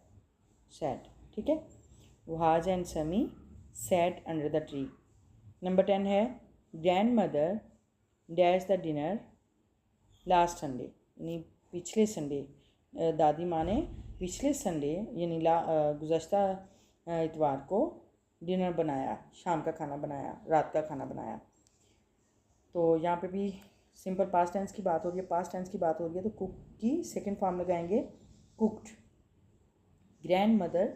सैट, ठीक है। वहाज एंड समी sat under the tree. Number 10 है grand mother dash the dinner last Sunday, यानी पिछले संडे, दादी माँ ने पिछले संडे यानी गुज़श्ता इतवार को डिनर बनाया, शाम का खाना बनाया, रात का खाना बनाया। तो यहाँ पे भी सिंपल पास्ट टेंस की बात हो रही है, पास्ट टेंस की बात हो रही है तो कुक की सेकंड फॉर्म लगाएंगे cooked, grand mother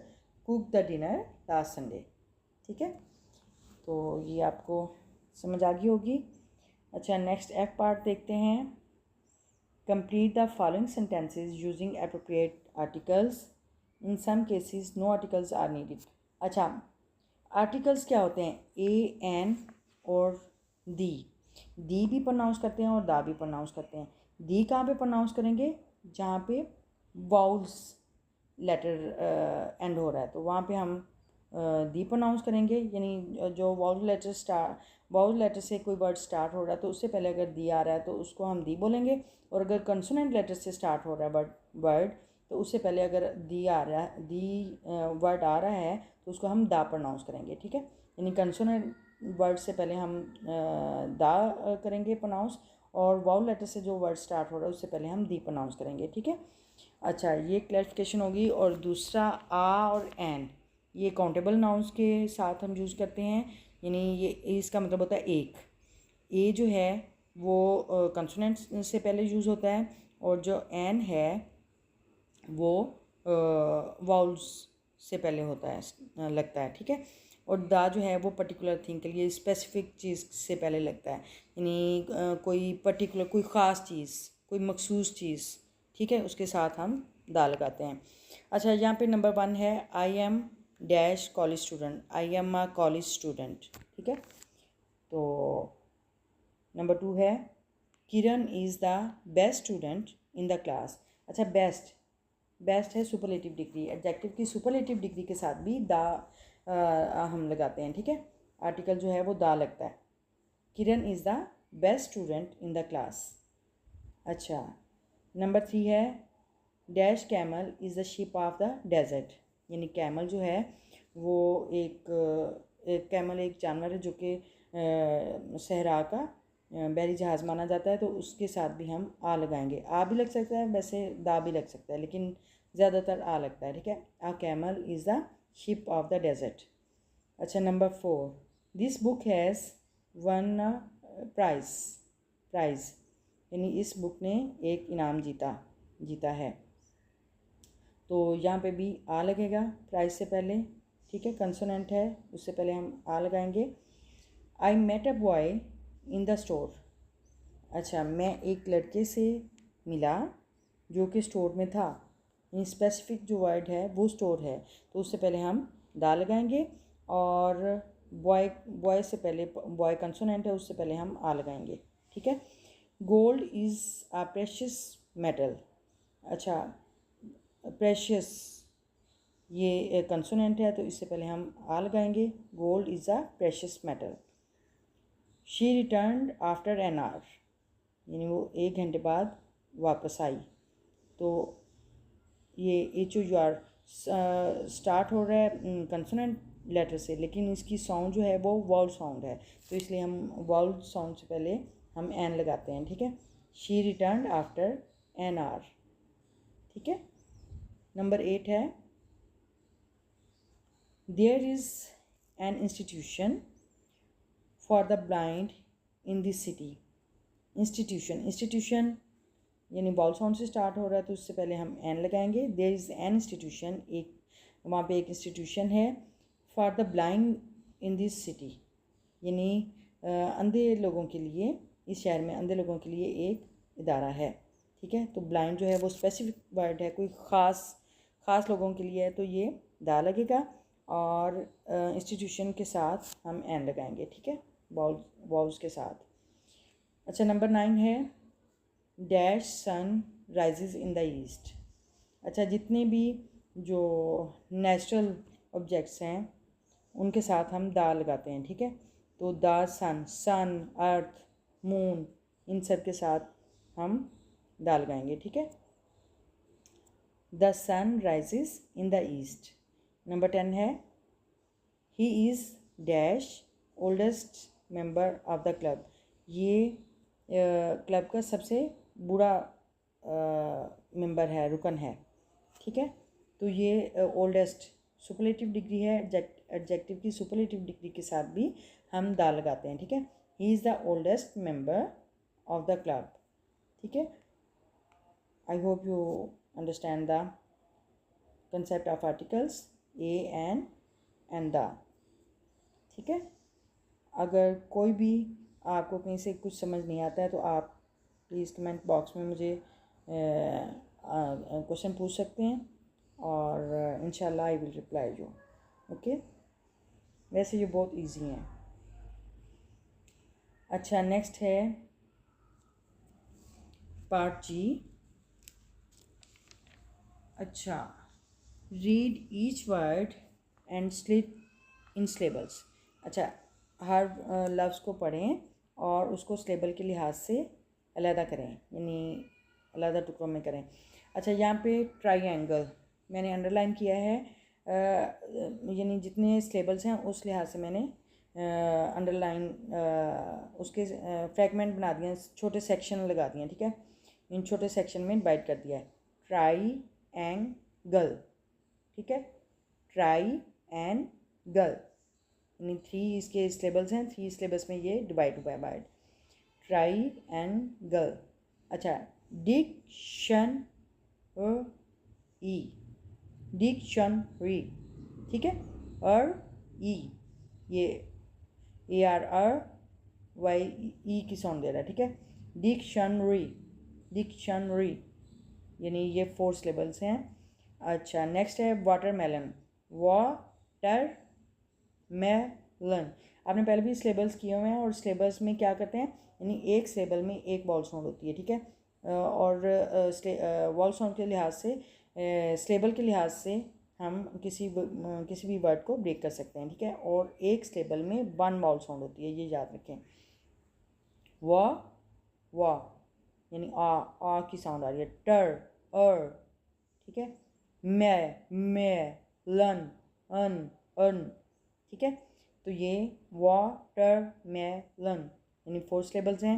cook the dinner last Sunday, ठीक है। तो ये आपको समझ आ गई होगी। अच्छा, नेक्स्ट एफ पार्ट देखते हैं। Complete the following sentences using appropriate articles, in some cases no articles are needed. अच्छा, आर्टिकल्स क्या होते हैं, ए, एन और दी भी प्रोनाउंस करते हैं और दा भी प्रोनाउंस करते हैं। दी कहाँ पे प्रोनाउंस करेंगे, जहाँ पे वाउल्स लेटर एंड हो रहा है तो वहाँ पे हम दी प्रोनाउंस करेंगे, यानी जो वाउल लेटर से कोई वर्ड स्टार्ट हो रहा है तो उससे पहले अगर दी आ रहा है तो उसको हम दी बोलेंगे, और अगर कंसोनेंट लेटर से स्टार्ट हो रहा है वर्ड तो उससे पहले अगर दी आ रहा है, दी वर्ड आ रहा है तो उसको हम दा प्रोनाउंस करेंगे, ठीक है। यानी कंसोनेंट वर्ड से पहले हम दा करेंगे प्रोनाउंस, और वाउल लेटर से जो वर्ड स्टार्ट हो रहा है उससे पहले हम दी प्रोनाउंस करेंगे, ठीक है। अच्छा, ये क्लैरिफिकेशन होगी। और दूसरा आ और एन, ये काउंटेबल नाउंस के साथ हम यूज़ करते हैं, यानी ये इसका मतलब होता है एक। ए जो है वो कंसोनेंट से पहले यूज़ होता है, और जो एन है वो वाउल्स से पहले होता है, लगता है, ठीक है। और दा जो है वो पर्टिकुलर थिंग के लिए, स्पेसिफिक चीज़ से पहले लगता है, यानी कोई पर्टिकुलर, कोई ख़ास चीज़, कोई मखसूस चीज़, ठीक है, उसके साथ हम दा लगाते हैं। अच्छा, यहाँ पे नंबर 1 है I am dash college student, I am a college student, ठीक है। तो नंबर 2 है Kiran is the best student in the class. अच्छा, बेस्ट है सुपरलेटिव डिग्री, एडजेक्टिव की सुपरलेटिव डिग्री के साथ भी दा हम लगाते हैं, ठीक है। आर्टिकल जो है वो दा लगता है। Kiran is the best student in the class. अच्छा, नंबर 3 है dash camel is the ship of the desert, यानी कैमल जो है वो एक कैमल एक जानवर है जो कि सहरा का बैरी जहाज़ माना जाता है, तो उसके साथ भी हम आ लगाएंगे। आ भी लग सकता है, वैसे दा भी लग सकता है, लेकिन ज़्यादातर आ लगता है, ठीक है। A camel is the ship of the desert. अच्छा, number 4 this book has one prize, prize, यानी इस बुक ने एक इनाम जीता है। तो यहाँ पे भी आ लगेगा प्राइस से पहले, ठीक है, कंसोनेंट है, उससे पहले हम आ लगाएंगे। I met a boy in the store. अच्छा, मैं एक लड़के से मिला जो कि स्टोर में था, यानी स्पेसिफिक जो वर्ड है वो स्टोर है, तो उससे पहले हम दा लगाएंगे। और बॉय से पहले, बॉय कंसोनेंट है, उससे पहले हम आ लगाएंगे, ठीक है। Gold is a precious metal. अच्छा, प्रेशियस ये कंसोनेंट है, तो इससे पहले हम आ लगाएंगे। Gold is a precious metal. She return after an hour, यानी वो 1 घंटे बाद वापस आई। तो ये H O U R start हो रहा है कंसोनेंट लेटर से, लेकिन इसकी साउंड जो है वो वाउल साउंड है, तो इसलिए हम वाउल साउंड से पहले हम एन लगाते हैं, ठीक है। She return after an hour, ठीक है। नंबर 8 है, there is an institution for the blind in this city. Institution यानी वाउल साउंड से स्टार्ट हो रहा है, तो उससे पहले हम एन लगाएंगे। देयर इज़ एन इंस्टीट्यूशन, एक वहाँ पे एक इंस्टीट्यूशन है। For the blind in this city, यानी अंधे लोगों के लिए, इस शहर में अंधे लोगों के लिए एक इदारा है, ठीक है। तो ब्लाइंड जो है वो स्पेसिफिक वर्ड है, कोई ख़ास लोगों के लिए है, तो ये दा लगेगा। और इंस्टीट्यूशन के साथ हम एन लगाएंगे, ठीक है, वाउल्स के साथ। अच्छा, नंबर 9 है, dash sun rises in the east. अच्छा, जितने भी जो नेचुरल ऑब्जेक्ट्स हैं उनके साथ हम दा लगाते हैं, ठीक है। तो द सन, अर्थ, मून, इन सब के साथ हम दा लगाएंगे, ठीक है। The sun rises in the east. Number 10 है, he is dash oldest member of the club. ये क्लब का सबसे बूढ़ा मेंबर है, रुकन है, ठीक है। तो ये ओल्डेस्ट सुपरलेटिव डिग्री है, एडजेक्टिव की सुपरलेटिव डिग्री के साथ भी हम दा लगाते हैं, ठीक है। He is the oldest member of the club, ठीक है। I hope you understand the concept of articles A and the, ठीक है। अगर कोई भी आपको कहीं से कुछ समझ नहीं आता है तो आप प्लीज़ कमेंट बॉक्स में मुझे क्वेश्चन पूछ सकते हैं, और इंशाल्लाह आई विल रिप्लाई यू, ओके। वैसे ये बहुत इजी हैं। अच्छा, नेक्स्ट है पार्ट जी। अच्छा, read each word and split in syllables. अच्छा, हर लफ्ज़ को पढ़ें और उसको सिलेबल के लिहाज से अलहदा करें, यानी अलहदा टुकड़ों में करें। अच्छा, यहाँ पे ट्राइएंगल मैंने अंडरलाइन किया है, यानी जितने सिलेबल्स हैं उस लिहाज से मैंने अंडरलाइन उसके फ्रैगमेंट बना दिए हैं, छोटे सेक्शन लगा दिए हैं, ठीक है। इन छोटे सेक्शन में डिवाइड कर दिया है। ट्राइएंगल, ठीक है, ट्राइएंगल, यानी 3 इसके सिलेबल्स हैं, 3 सिलेबस में ये डिवाइड हुआ है बाय ट्राइएंगल। अच्छा, डिक्शनरी, ठीक है, और ई, ये ARRY की साउंड दे रहा है, ठीक है। डिक्शनरी, यानी ये 4 सिलेबल्स हैं। अच्छा, नेक्स्ट है वाटरमेलन। वाटरमेलन, आपने पहले भी सिलेबल्स किए हुए हैं, और सिलेबल्स में क्या करते हैं, यानी एक सिलेबल में एक वॉल साउंड होती है, ठीक है। और वॉल साउंड के लिहाज से, सिलेबल के लिहाज से हम किसी भी वर्ड को ब्रेक कर सकते हैं, ठीक है। और एक सिलेबल में 1 वॉल साउंड होती है, ये याद रखें। वा यानी आ की साउंड आ रही है। टर, ठीक है। मैं, लन, अन, ठीक है। तो ये वाटरमेलन, यानी 4 सिलेबल्स हैं।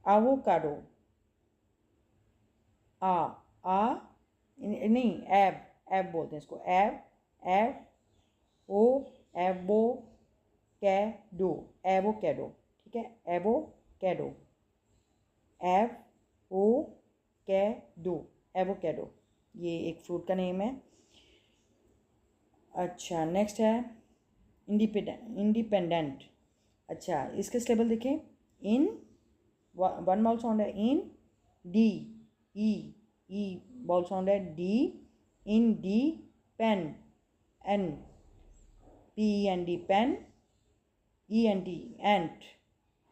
एवोकाडो, नहीं, एब बोलते हैं इसको, एवोकैडो, ठीक है, एवोकैडो, कैडो, एव ओ कैडो, एवोकेडो, ये एक फ्रूट का नेम है। अच्छा नेक्स्ट है इंडिपेंडेंट। अच्छा इसके स्टेबल देखें, इन वन बाउल साउंड है in, D E vowel sound है D, in D, pen N, P N D pen, E N T ant,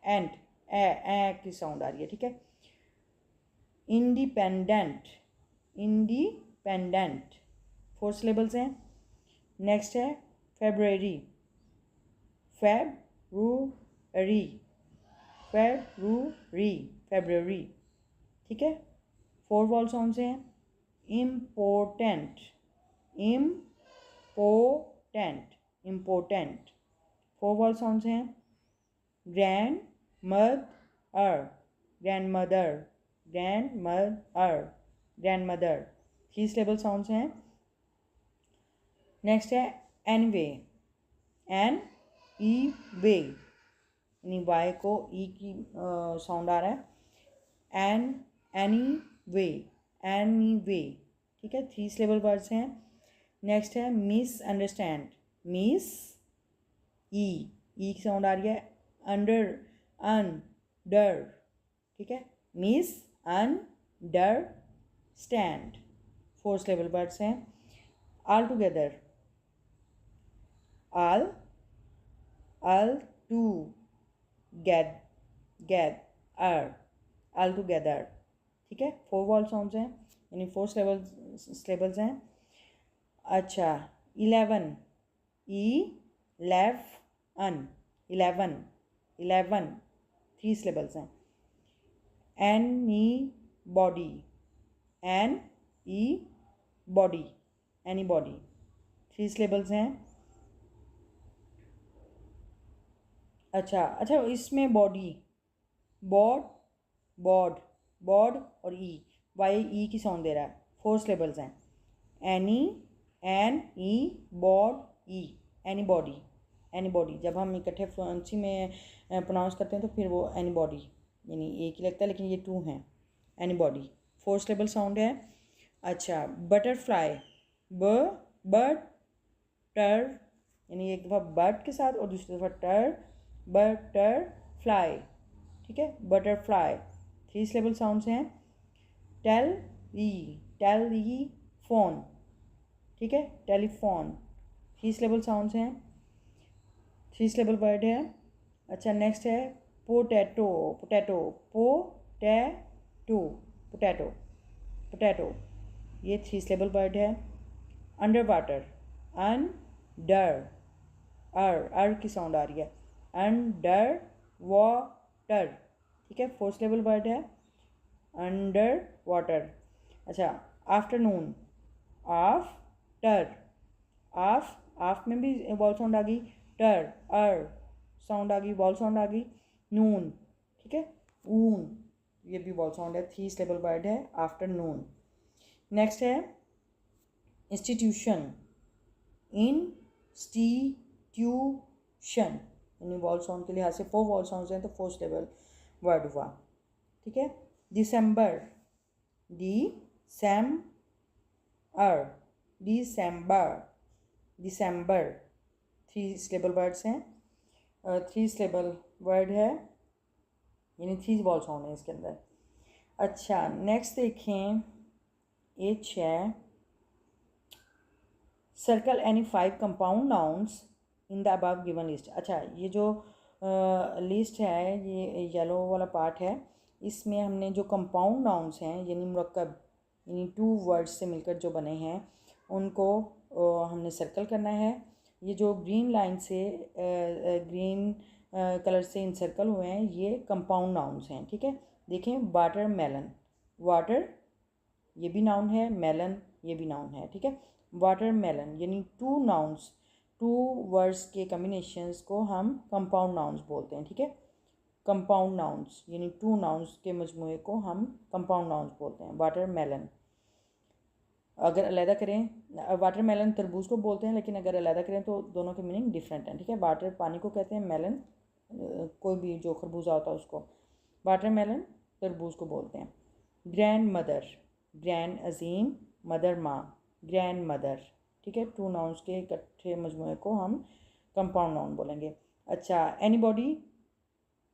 ant A की साउंड आ रही है, ठीक है। इंडिपेंडेंट, इंडिपेंडेंट 4 सिलेबल्स हैं। नेक्स्ट है फेब्रुअरी, फेब्रुअरी, फेब्रुअरी, फेब्रुअरी, ठीक है। 4 वॉल साउंड्स हैं। Important, important, important 4 vowel sounds हैं। Grand mother, grand mother, grand mother, grand mother 3 syllable sounds हैं। नेक्स्ट है एनवे, एन ई वे, यानी वाई को ई की साउंड आ रहा है, an any way, any way, ठीक है। 3 सिलेबल वर्ड्स हैं। नेक्स्ट है मिस अंडरस्टैंड, मिस ई की साउंड आ रही है, अंडर अन डर, ठीक है। मिस अन डर स्टैंड 4 सिलेबल वर्ड्स हैं। All together, all to get all together, ठीक है। 4 वॉल साउंड्स हैं, यानी 4 सिलेबल्स हैं। अच्छा 11, ई लेव अन, 11 3 सिलेबल्स हैं। Anybody, anybody, anybody 3 syllables हैं। अच्छा इसमें बॉडी, बॉड, बॉड और ई, वाई ई की साउंड दे रहा है। 4 सिलेबल्स हैं। एनी, एन ई, बॉड ई, एनी बॉडी, एनी बॉडी। जब हम इकट्ठे फ्लुएंसी में प्रोनाउंस करते हैं तो फिर वो एनी बॉडी, यानी एक ही लगता है लेकिन ये 2 हैं। एनी बॉडी 4 सिलेबल साउंड है। अच्छा बटरफ्लाई, बटर, यानी एक दफ़ा बट के साथ और दूसरी दफ़ा टर, बटरफ्लाई, ठीक है। बटरफ्लाई 3 सिलेबल साउंड्स हैं। टेलीफोन, ठीक है, टेलीफोन 3 सिलेबल साउंड्स हैं, 3 सिलेबल वर्ड है। अच्छा नेक्स्ट है potato, potato, potato, potato, potato ये 3 सिलेबल वर्ड है। अंडर वाटर, अंडर, अर की साउंड आ रही है, अंडर वाटर, ठीक है। 4 सिलेबल वर्ड है अंडर वाटर। अच्छा आफ्टरनून, आफ्टर, आफ में भी वॉल साउंड आ गई, टर साउंड आ गई, वॉल साउंड आ गई। नून, ठीक है, ऊन, ये भी वॉल साउंड है। 3 सिलेबल वर्ड है आफ्टरनून। नेक्स्ट है इंस्टीट्यूशन, इंस्टीट्यूशन, यानी वॉल साउंड के लिहाज से 4 वॉल साउंड्स हैं तो 4 सिलेबल वर्ड हुआ, ठीक है। दिसंबर, दिसंबर 3 सिलेबल वर्ड्स हैं, 3 सिलेबल वर्ड है, यानी 3 वॉल साउंड है इसके अंदर। अच्छा नेक्स्ट देखें, एच है circle any 5 compound nouns in the above given list. अच्छा ये जो लिस्ट है, ये येलो वाला पार्ट है, इसमें हमने जो कंपाउंड नाउन्स हैं यानी मुरक्कब, यानी 2 वर्ड्स से मिलकर जो बने हैं उनको हमने सर्कल करना है। ये जो ग्रीन लाइन से ग्रीन कलर से इनसर्कल हुए हैं ये कंपाउंड नाउन्स हैं, ठीक है। देखें वाटर मेलन, वाटर ये भी नाउन है, मेलन ये भी नाउन है, ठीक है। वाटर मेलन यानी 2 नाउन्स, 2 वर्ड्स के कम्बिनेशंस को हम कंपाउंड नाउन्स बोलते हैं, ठीक है। कंपाउंड नाउन्स यानी 2 नाउन्स के मजमूए को हम कंपाउंड नाउन्स बोलते हैं। वाटर मेलन, अगर अलहदा करें, वाटर मेलन तरबूज को बोलते हैं, लेकिन अगर अलहदा करें तो दोनों के मीनिंग डिफरेंट हैं, ठीक है। वाटर पानी को कहते हैं, मेलन कोई भी जो खरबूजा होता है उसको। वाटरमेलन तरबूज को बोलते हैं। ग्रैंड मदर, ग्रैंड अजीम, मदर माँ, ग्रैंड मदर, ठीक है। टू नाउन्स के इकट्ठे मजमूए को हम कंपाउंड नाउन बोलेंगे। अच्छा, एनीबॉडी,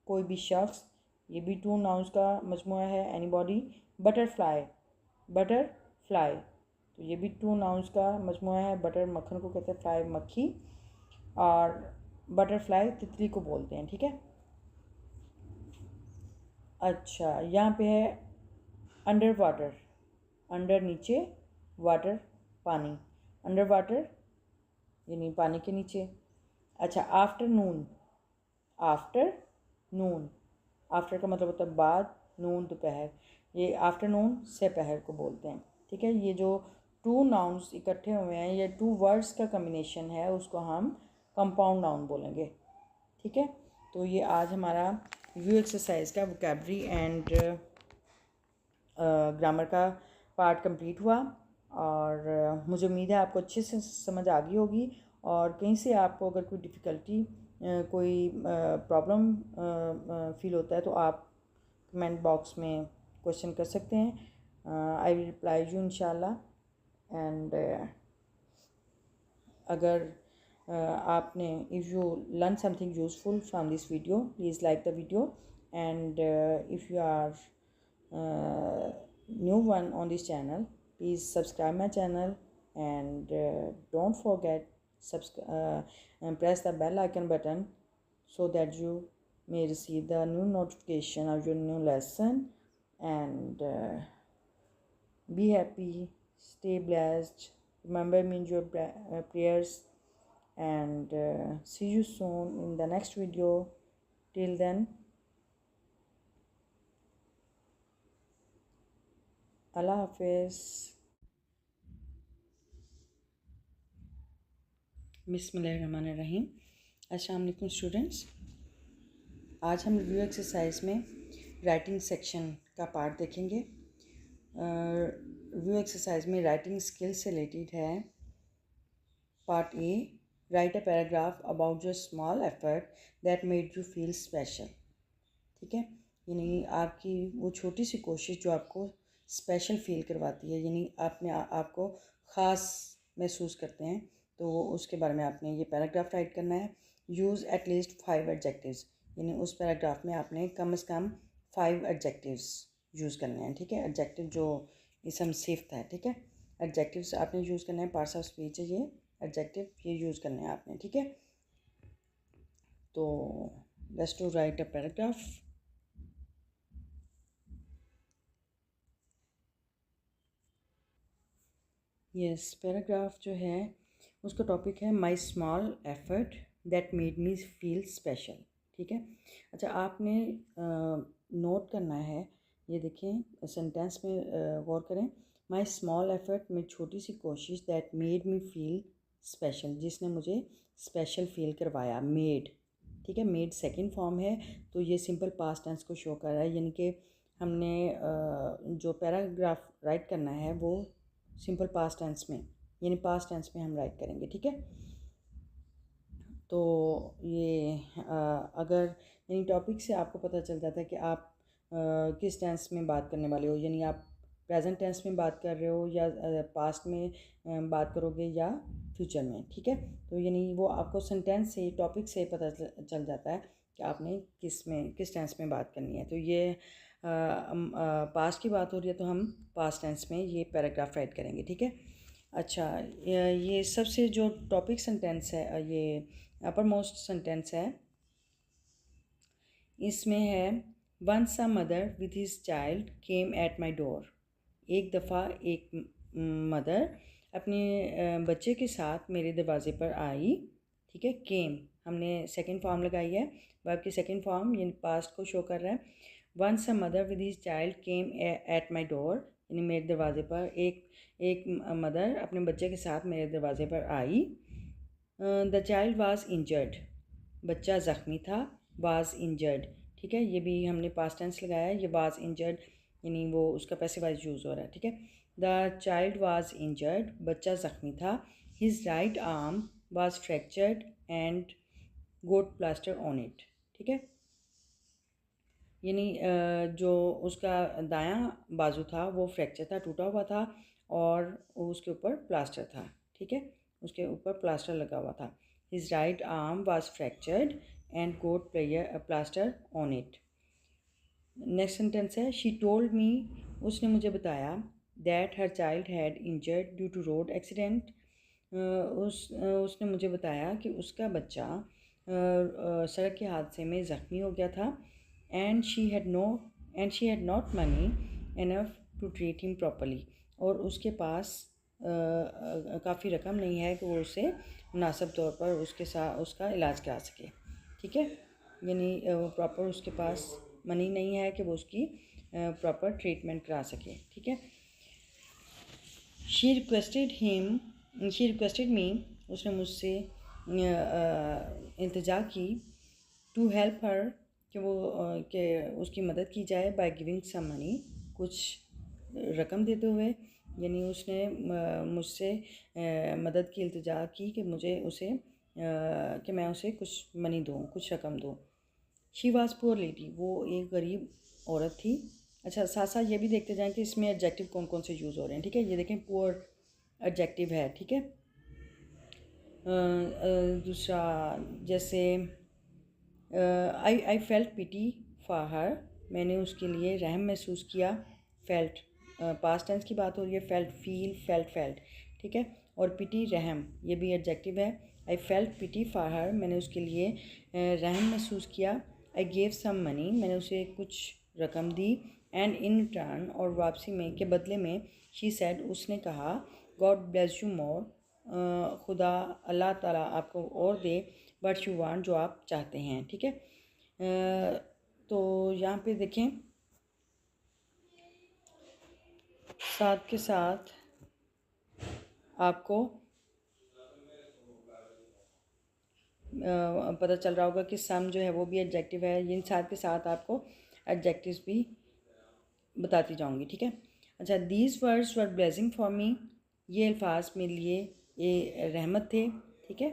कोई भी शख्स, ये भी टू नाउन्स का मजमूआ है, एनीबॉडी। बटरफ्लाई, बटरफ्लाई, तो ये भी टू नाउन्स का मजमूआ है। बटर मक्खन को कहते हैं, फ्लाई मक्खी, और बटरफ्लाई तितली को बोलते हैं, ठीक है। अच्छा, यहाँ पे है अंडर वाटर, अंडर नीचे, वाटर पानी, अंडर वाटर यानी पानी के नीचे। अच्छा, आफ्टरनून, आफ्टर नून, आफ्टर का मतलब होता है बाद, नून दोपहर, ये आफ्टरनून दोपहर को बोलते हैं, ठीक है। ये जो टू नाउन्स इकट्ठे हुए हैं, ये टू वर्ड्स का कम्बिनेशन है, उसको हम कंपाउंड नाउन बोलेंगे, ठीक है। तो ये आज हमारा रिव्यू एक्सरसाइज का वोकैबुलरी एंड ग्रामर का पार्ट कंप्लीट हुआ, और मुझे उम्मीद है आपको अच्छे से समझ आ गई होगी। और कहीं से आपको अगर कोई डिफ़िकल्टी, कोई प्रॉब्लम फील होता है तो आप कमेंट बॉक्स में क्वेश्चन कर सकते हैं। आई विल रिप्लाई यू इंशाल्लाह। एंड अगर आपने, if you learn something useful from this video, please like the video, and if you are new one on this channel, please subscribe my channel, and don't forget and press the bell icon button so that you may receive the new notification of your new lesson. And be happy, stay blessed, remember me in your prayers, and see you soon in the next video. Till then, Allah Hafiz. बिस्मिल्लाहिर्रहमानिर्रहीम। अस्सलाम वालेकुम students. आज हम review exercise में writing section का part देखेंगे। Review exercise में writing skill से रिलेटेड है। Part A, right a paragraph about your small effort that made you feel special, ठीक है। यानी आपकी वो छोटी सी कोशिश जो आपको स्पेशल फील करवाती है, यानी आपने आपको ख़ास महसूस करते हैं, तो उसके बारे में आपने ये पैराग्राफ राइट करना है। यूज़ एटलीस्ट 5 एडजेक्टिव्स, यानी उस पैराग्राफ में आपने कम से कम 5 एडजेक्टिव्स यूज़ करने हैं, ठीक है। एडजेक्टिव जो इसम सिफ्त है, ठीक है। एडजेक्टिव्स आपने यूज़ करने हैं, पार्ट्स ऑफ स्पीच है ये एडजेक्टिव, ये यूज़ करने हैं आपने, ठीक है। तो let's to write a paragraph. Yes, paragraph जो है उसका टॉपिक है my small effort that made me feel special, ठीक है। अच्छा, आपने नोट करना है, ये देखें सेंटेंस में गौर करें। माई स्मॉल एफर्ट, में छोटी सी कोशिश, that made me feel special, जिसने मुझे स्पेशल फील करवाया। मेड, ठीक है, मेड सेकंड फॉर्म है, तो ये सिंपल पास्ट टेंस को शो कर रहा है, यानी कि हमने जो पैराग्राफ राइट करना है वो सिंपल पास्ट टेंस में, यानी पास्ट टेंस में हम राइट करेंगे, ठीक है। तो ये अगर यानी टॉपिक से आपको पता चल जाता है कि आप किस टेंस में बात करने वाले हो, यानी आप प्रेजेंट टेंस में बात कर रहे हो या पास्ट में बात करोगे या फ्यूचर में, ठीक है। तो यानी वो आपको सेंटेंस से, टॉपिक से पता चल जाता है कि आपने किस टेंस में बात करनी है। तो ये पास्ट की बात हो रही है तो हम पास्ट टेंस में ये पैराग्राफ राइट करेंगे, ठीक है। अच्छा, ये सबसे जो टॉपिक सेंटेंस है, ये अपर मोस्ट सेंटेंस है, इसमें है once a mother with his child came at my door. एक दफ़ा एक मदर अपने बच्चे के साथ मेरे दरवाज़े पर आई, ठीक है। केम हमने सेकंड फॉर्म लगाई है, वर्ब की सेकंड फॉर्म, यानी पास्ट को शो कर रहा है। Once a mother with his child came at my door, यानी मेरे दरवाज़े पर एक मदर अपने बच्चे के साथ मेरे दरवाज़े पर आई। द चाइल्ड वाज इंजर्ड, बच्चा ज़ख्मी था। वाज इंजर्ड, ठीक है, ये भी हमने पास्ट टेंस लगाया है। ये वाज इंजर्ड यानी वो उसका पैसिव वॉइस यूज़ हो रहा है, ठीक है। द चाइल्ड वाज इंजर्ड, बच्चा ज़ख्मी था। His right arm was fractured and got plaster on it, ठीक है। यानी जो उसका दायां बाजू था वो फ्रैक्चर था, टूटा हुआ था और उसके ऊपर प्लास्टर था, ठीक है, उसके ऊपर प्लास्टर लगा हुआ था। His right arm was fractured and got plaster on it. Next sentence है, शी टोल्ड मी, उसने मुझे बताया, that her child had injured due to road accident, उसने मुझे बताया कि उसका बच्चा सड़क के हादसे में ज़ख्मी हो गया था। And she had not money enough to treat him properly, और उसके पास काफ़ी रकम नहीं है कि वो उसे मुनासिब तौर पर उसके साथ उसका इलाज करा सके, ठीक है, यानी प्रॉपर उसके पास मनी नहीं है कि वो उसकी प्रॉपर ट्रीटमेंट करा सके, ठीक है। शी रिक्वेस्टेड मी, उसने मुझसे इल्तिजा की, टू हेल्प हर, कि उसकी मदद की जाए, बाय गिविंग सम मनी, कुछ रकम देते हुए, यानी उसने मुझसे मदद की इल्तिजा की कि मुझे उसे कि मैं उसे कुछ मनी दूँ, कुछ रकम दूँ। शी वाज पुअर लेडी, वो एक गरीब औरत थी। अच्छा, साथ साथ ये भी देखते जाएं कि इसमें एडजेक्टिव कौन कौन से यूज़ हो रहे हैं, ठीक है। ये देखें, पुअर एडजेक्टिव है, ठीक है। दूसरा, जैसे I felt pity for her, मैंने उसके लिए रहम महसूस किया। फेल्ट पास्ट टेंस की बात हो रही है, फेल्ट फील, फेल्ट, ठीक है। और पिटी रहम, ये भी एडजेक्टिव है। I felt pity for her, मैंने उसके लिए रहम महसूस किया। आई गेव सम मनी, मैंने उसे कुछ रकम दी। एंड इन रिटर्न, और वापसी में के बदले में, शी सेड, उसने कहा, गॉड ब्लेस यू मोर, खुदा अल्लाह ताला आपको और दे, बट यू वांट, जो आप चाहते हैं, ठीक है। तो यहाँ पे देखें, साथ के साथ आपको पता चल रहा होगा कि सम जो है वो भी एडजेक्टिव है। इन साथ के साथ आपको एडजेक्टिव्स भी बताती जाऊंगी, ठीक है। अच्छा, these words were blessing for me, ये अल्फाज मेरे लिए ये रहमत थे, ठीक है।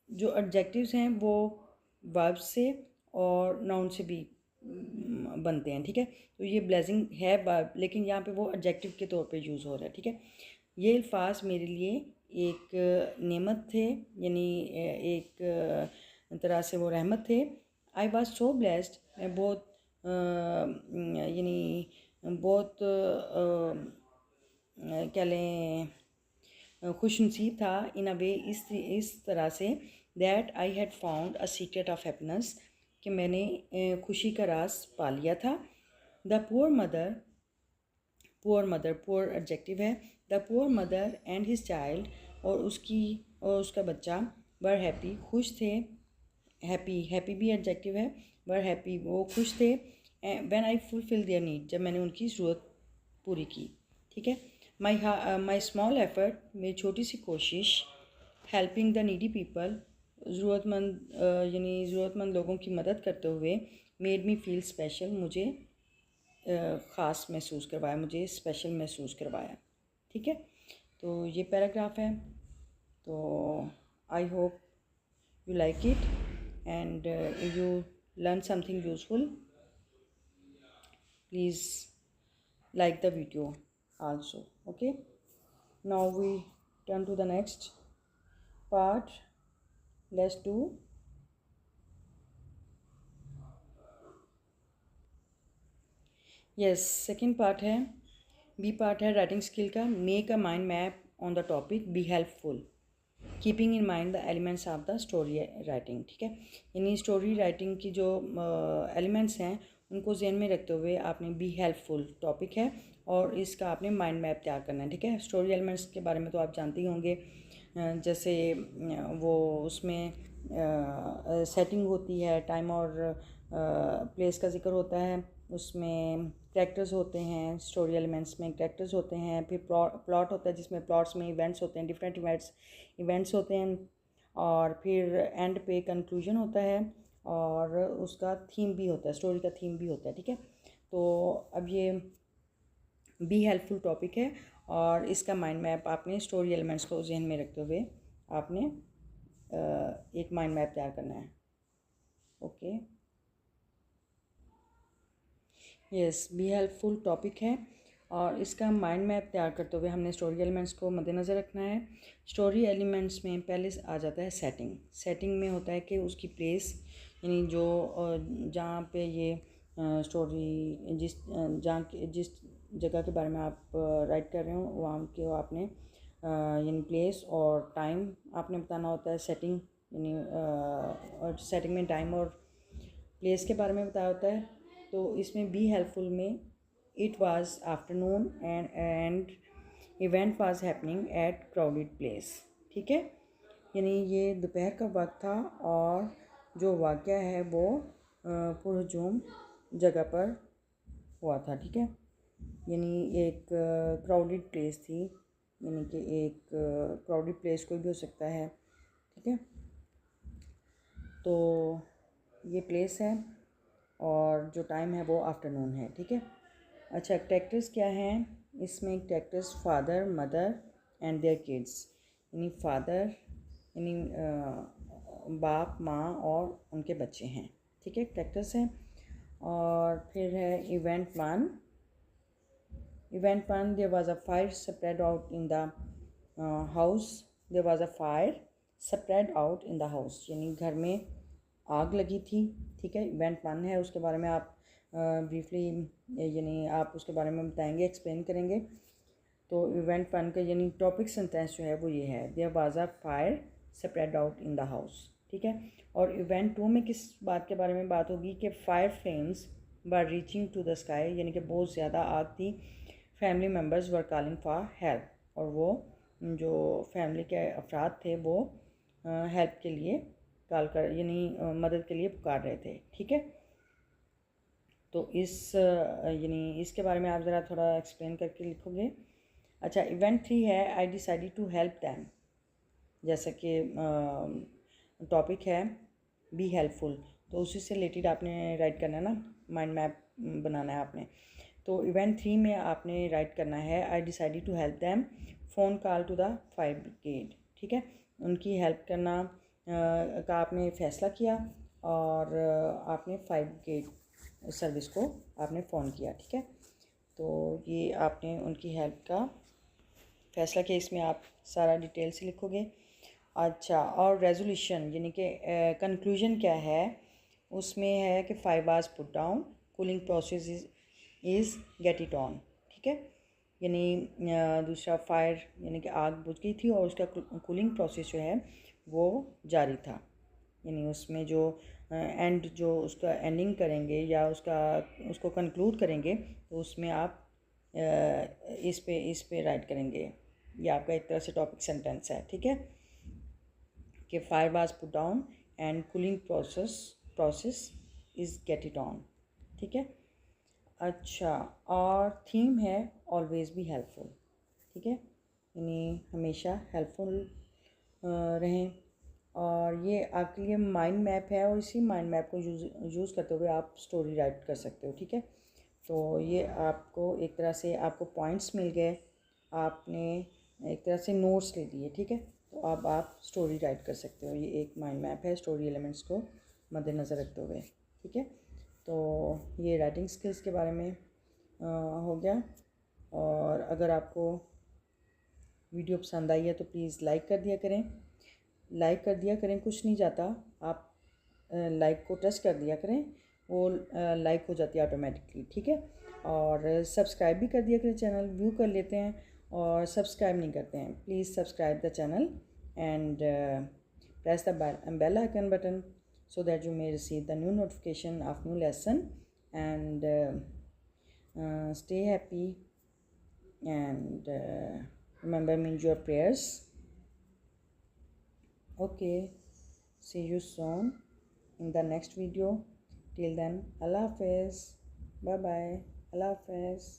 जो एडजेक्टिव्स हैं वो वर्ब से और नाउन से भी बनते हैं, ठीक है। तो ये ब्लेसिंग है वर्ब, लेकिन यहाँ पे वो एडजेक्टिव के तौर पे यूज़ हो रहा है, ठीक है। ये अल्फाज मेरे लिए एक नेमत थे, यानी एक तरह से वो रहमत थे। आई वॉज सो ब्लेस्ड, मैं बहुत यानी बहुत क्या लें, खुश नसीब था, इन अ वे, इस तरह से, that I had found a secret of happiness, कि मैंने खुशी का राज पा लिया था। द पुअर एडजेक्टिव है। The poor mother and his child, और उसका बच्चा, वर हैप्पी, खुश थे। हैप्पी भी एडजेक्टिव है। वर हैप्पी, वो खुश थे। When I fulfil their need, जब मैंने उनकी ज़रूरत पूरी की, ठीक है। माई स्मॉल एफर्ट, मेरी छोटी सी कोशिश, हेल्पिंग द नीडी पीपल, यानी ज़रूरतमंद लोगों की मदद करते हुए, मेड मी फील स्पेशल, मुझे ख़ास महसूस करवाया, मुझे स्पेशल महसूस करवाया, ठीक है। तो ये पैराग्राफ है। तो I hope you like it, and if you learn something useful, please like the video also, okay. Now we turn to the next part. Let's do second part है, बी पार्ट है writing skill का। Make a mind map on the topic, be helpful, keeping in mind the elements of the story writing, ठीक है। यानी story writing की जो elements हैं उनको जहन में रखते हुए आपने बी हेल्पफुल टॉपिक है और इसका आपने माइंड मैप तैयार करना है, ठीक है। स्टोरी एलिमेंट्स के बारे में तो आप जानते ही होंगे, जैसे वो उसमें सेटिंग होती है, टाइम और प्लेस का जिक्र होता है, उसमें कैरेक्टर्स होते हैं, स्टोरी एलिमेंट्स में कैरेक्टर्स होते हैं, फिर प्लॉट होता है जिसमें प्लॉट्स में इवेंट्स होते हैं, डिफरेंट इवेंट्स होते हैं, और फिर एंड पे कंक्लूजन होता है और उसका थीम भी होता है, स्टोरी का थीम भी होता है, ठीक है। तो अब ये बी हेल्पफुल टॉपिक है और इसका माइंड मैप आपने स्टोरी एलिमेंट्स को जहन में रखते हुए आपने एक माइंड मैप तैयार करना है, okay. Yes, be helpful topic है और इसका माइंड मैप तैयार करते हुए हमने स्टोरी एलिमेंट्स को मद्देनज़र रखना है। स्टोरी एलिमेंट्स में पहले आ जाता है सेटिंग। सेटिंग में होता है कि उसकी प्लेस, यानी जो जहाँ पे ये स्टोरी जिस जगह के बारे में आप राइट कर रहे हो वहाँ के आपने यानी प्लेस और टाइम आपने बताना होता है। सेटिंग यानी और सेटिंग में टाइम और प्लेस के बारे में बताया होता है। तो इसमें बी हेल्पफुल में it was afternoon and event was happening at crowded place. ठीक है, यानी ये दोपहर का वक्त था और जो वाक़या है वो पुरहजूम जगह पर हुआ था। ठीक है, यानी एक क्राउडेड प्लेस थी, यानी कि एक क्राउडेड प्लेस कोई भी हो सकता है। ठीक है, तो ये प्लेस है और जो टाइम है वो आफ्टरनून है। ठीक है, अच्छा कैरेक्टर्स क्या हैं इसमें? Characters father, mother and their kids, यानी फादर यानी बाप, माँ और उनके बच्चे हैं। ठीक है, कैरेक्टर्स हैं। और फिर है event one. Event one, there was a fire spread out in the house. There was a fire spread out in the house, यानी घर में आग लगी थी। ठीक है, इवेंट वन है, उसके बारे में आप ब्रीफली यानी आप उसके बारे में बताएंगे, एक्सप्लेन करेंगे। तो इवेंट वन का यानी टॉपिक सेंटेंस जो है वो ये है, there was a fire spread out in the house. ठीक है, और इवेंट टू में किस बात के बारे में बात होगी कि fire flames were reaching to the sky, यानी कि बहुत ज़्यादा आग थी। Family members were calling for help, और वो जो फैमिली के अफराद थे वो हेल्प के लिए कॉल कर यानी मदद के लिए पुकार रहे थे। ठीक है, तो इस यानी इसके बारे में आप ज़रा थोड़ा एक्सप्लेन करके लिखोगे। अच्छा, इवेंट थ्री है I decided to help them, जैसा कि टॉपिक है बी हेल्पफुल, तो उसी से रिलेटेड आपने राइट करना है ना, माइंड मैप बनाना है आपने। तो इवेंट थ्री में आपने राइट करना है I decided to help them, phone call to the fire brigade. ठीक है, उनकी हेल्प करना का आपने फ़ैसला किया और आपने फायर ब्रिगेड सर्विस को आपने फ़ोन किया। ठीक है, तो ये आपने उनकी हेल्प का फ़ैसला किया, इसमें आप सारा डिटेल से लिखोगे। अच्छा, और रेजोल्यूशन यानी कि कंक्लूजन क्या है उसमें है कि fire was put down, cooling process is get it on. ठीक है, यानी दूसरा फायर यानी कि आग बुझ गई थी और उसका कूलिंग प्रोसेस जो है वो जारी था, यानी उसमें जो एंड जो उसका एंडिंग करेंगे या उसको कंक्लूड करेंगे तो उसमें आप इस पे राइट करेंगे। ये आपका एक तरह से टॉपिक सेंटेंस है। ठीक है, कि fire was put down and cooling process is get it on. ठीक है, अच्छा, और थीम है ऑलवेज बी हेल्पफुल। ठीक है, यानी हमेशा हेल्पफुल रहें, और ये आपके लिए माइंड मैप है और इसी माइंड मैप को यूज़ करते हुए आप स्टोरी राइट कर सकते हो। ठीक है, तो ये आपको एक तरह से आपको पॉइंट्स मिल गए, आपने एक तरह से नोट्स ले लिए। ठीक है, तो अब आप स्टोरी राइट कर सकते हो। ये एक माइंड मैप है स्टोरी एलिमेंट्स को मद्देनज़र रखते हुए। ठीक है, तो ये राइटिंग स्किल्स के बारे में हो गया। और अगर आपको वीडियो पसंद आई है तो प्लीज़ लाइक कर दिया करें, लाइक कर दिया करें, कुछ नहीं जाता, आप लाइक को टच कर दिया करें, वो लाइक हो जाती है ऑटोमेटिकली। ठीक है, और सब्सक्राइब भी कर दिया करें, चैनल व्यू कर लेते हैं और सब्सक्राइब नहीं करते हैं, please subscribe the channel and press the bell icon button so that you may receive the new notification of new lesson and stay happy and remember me in your prayers. Okay, see you soon in the next video. Till then, Allah Hafiz. Bye bye. Allah Hafiz.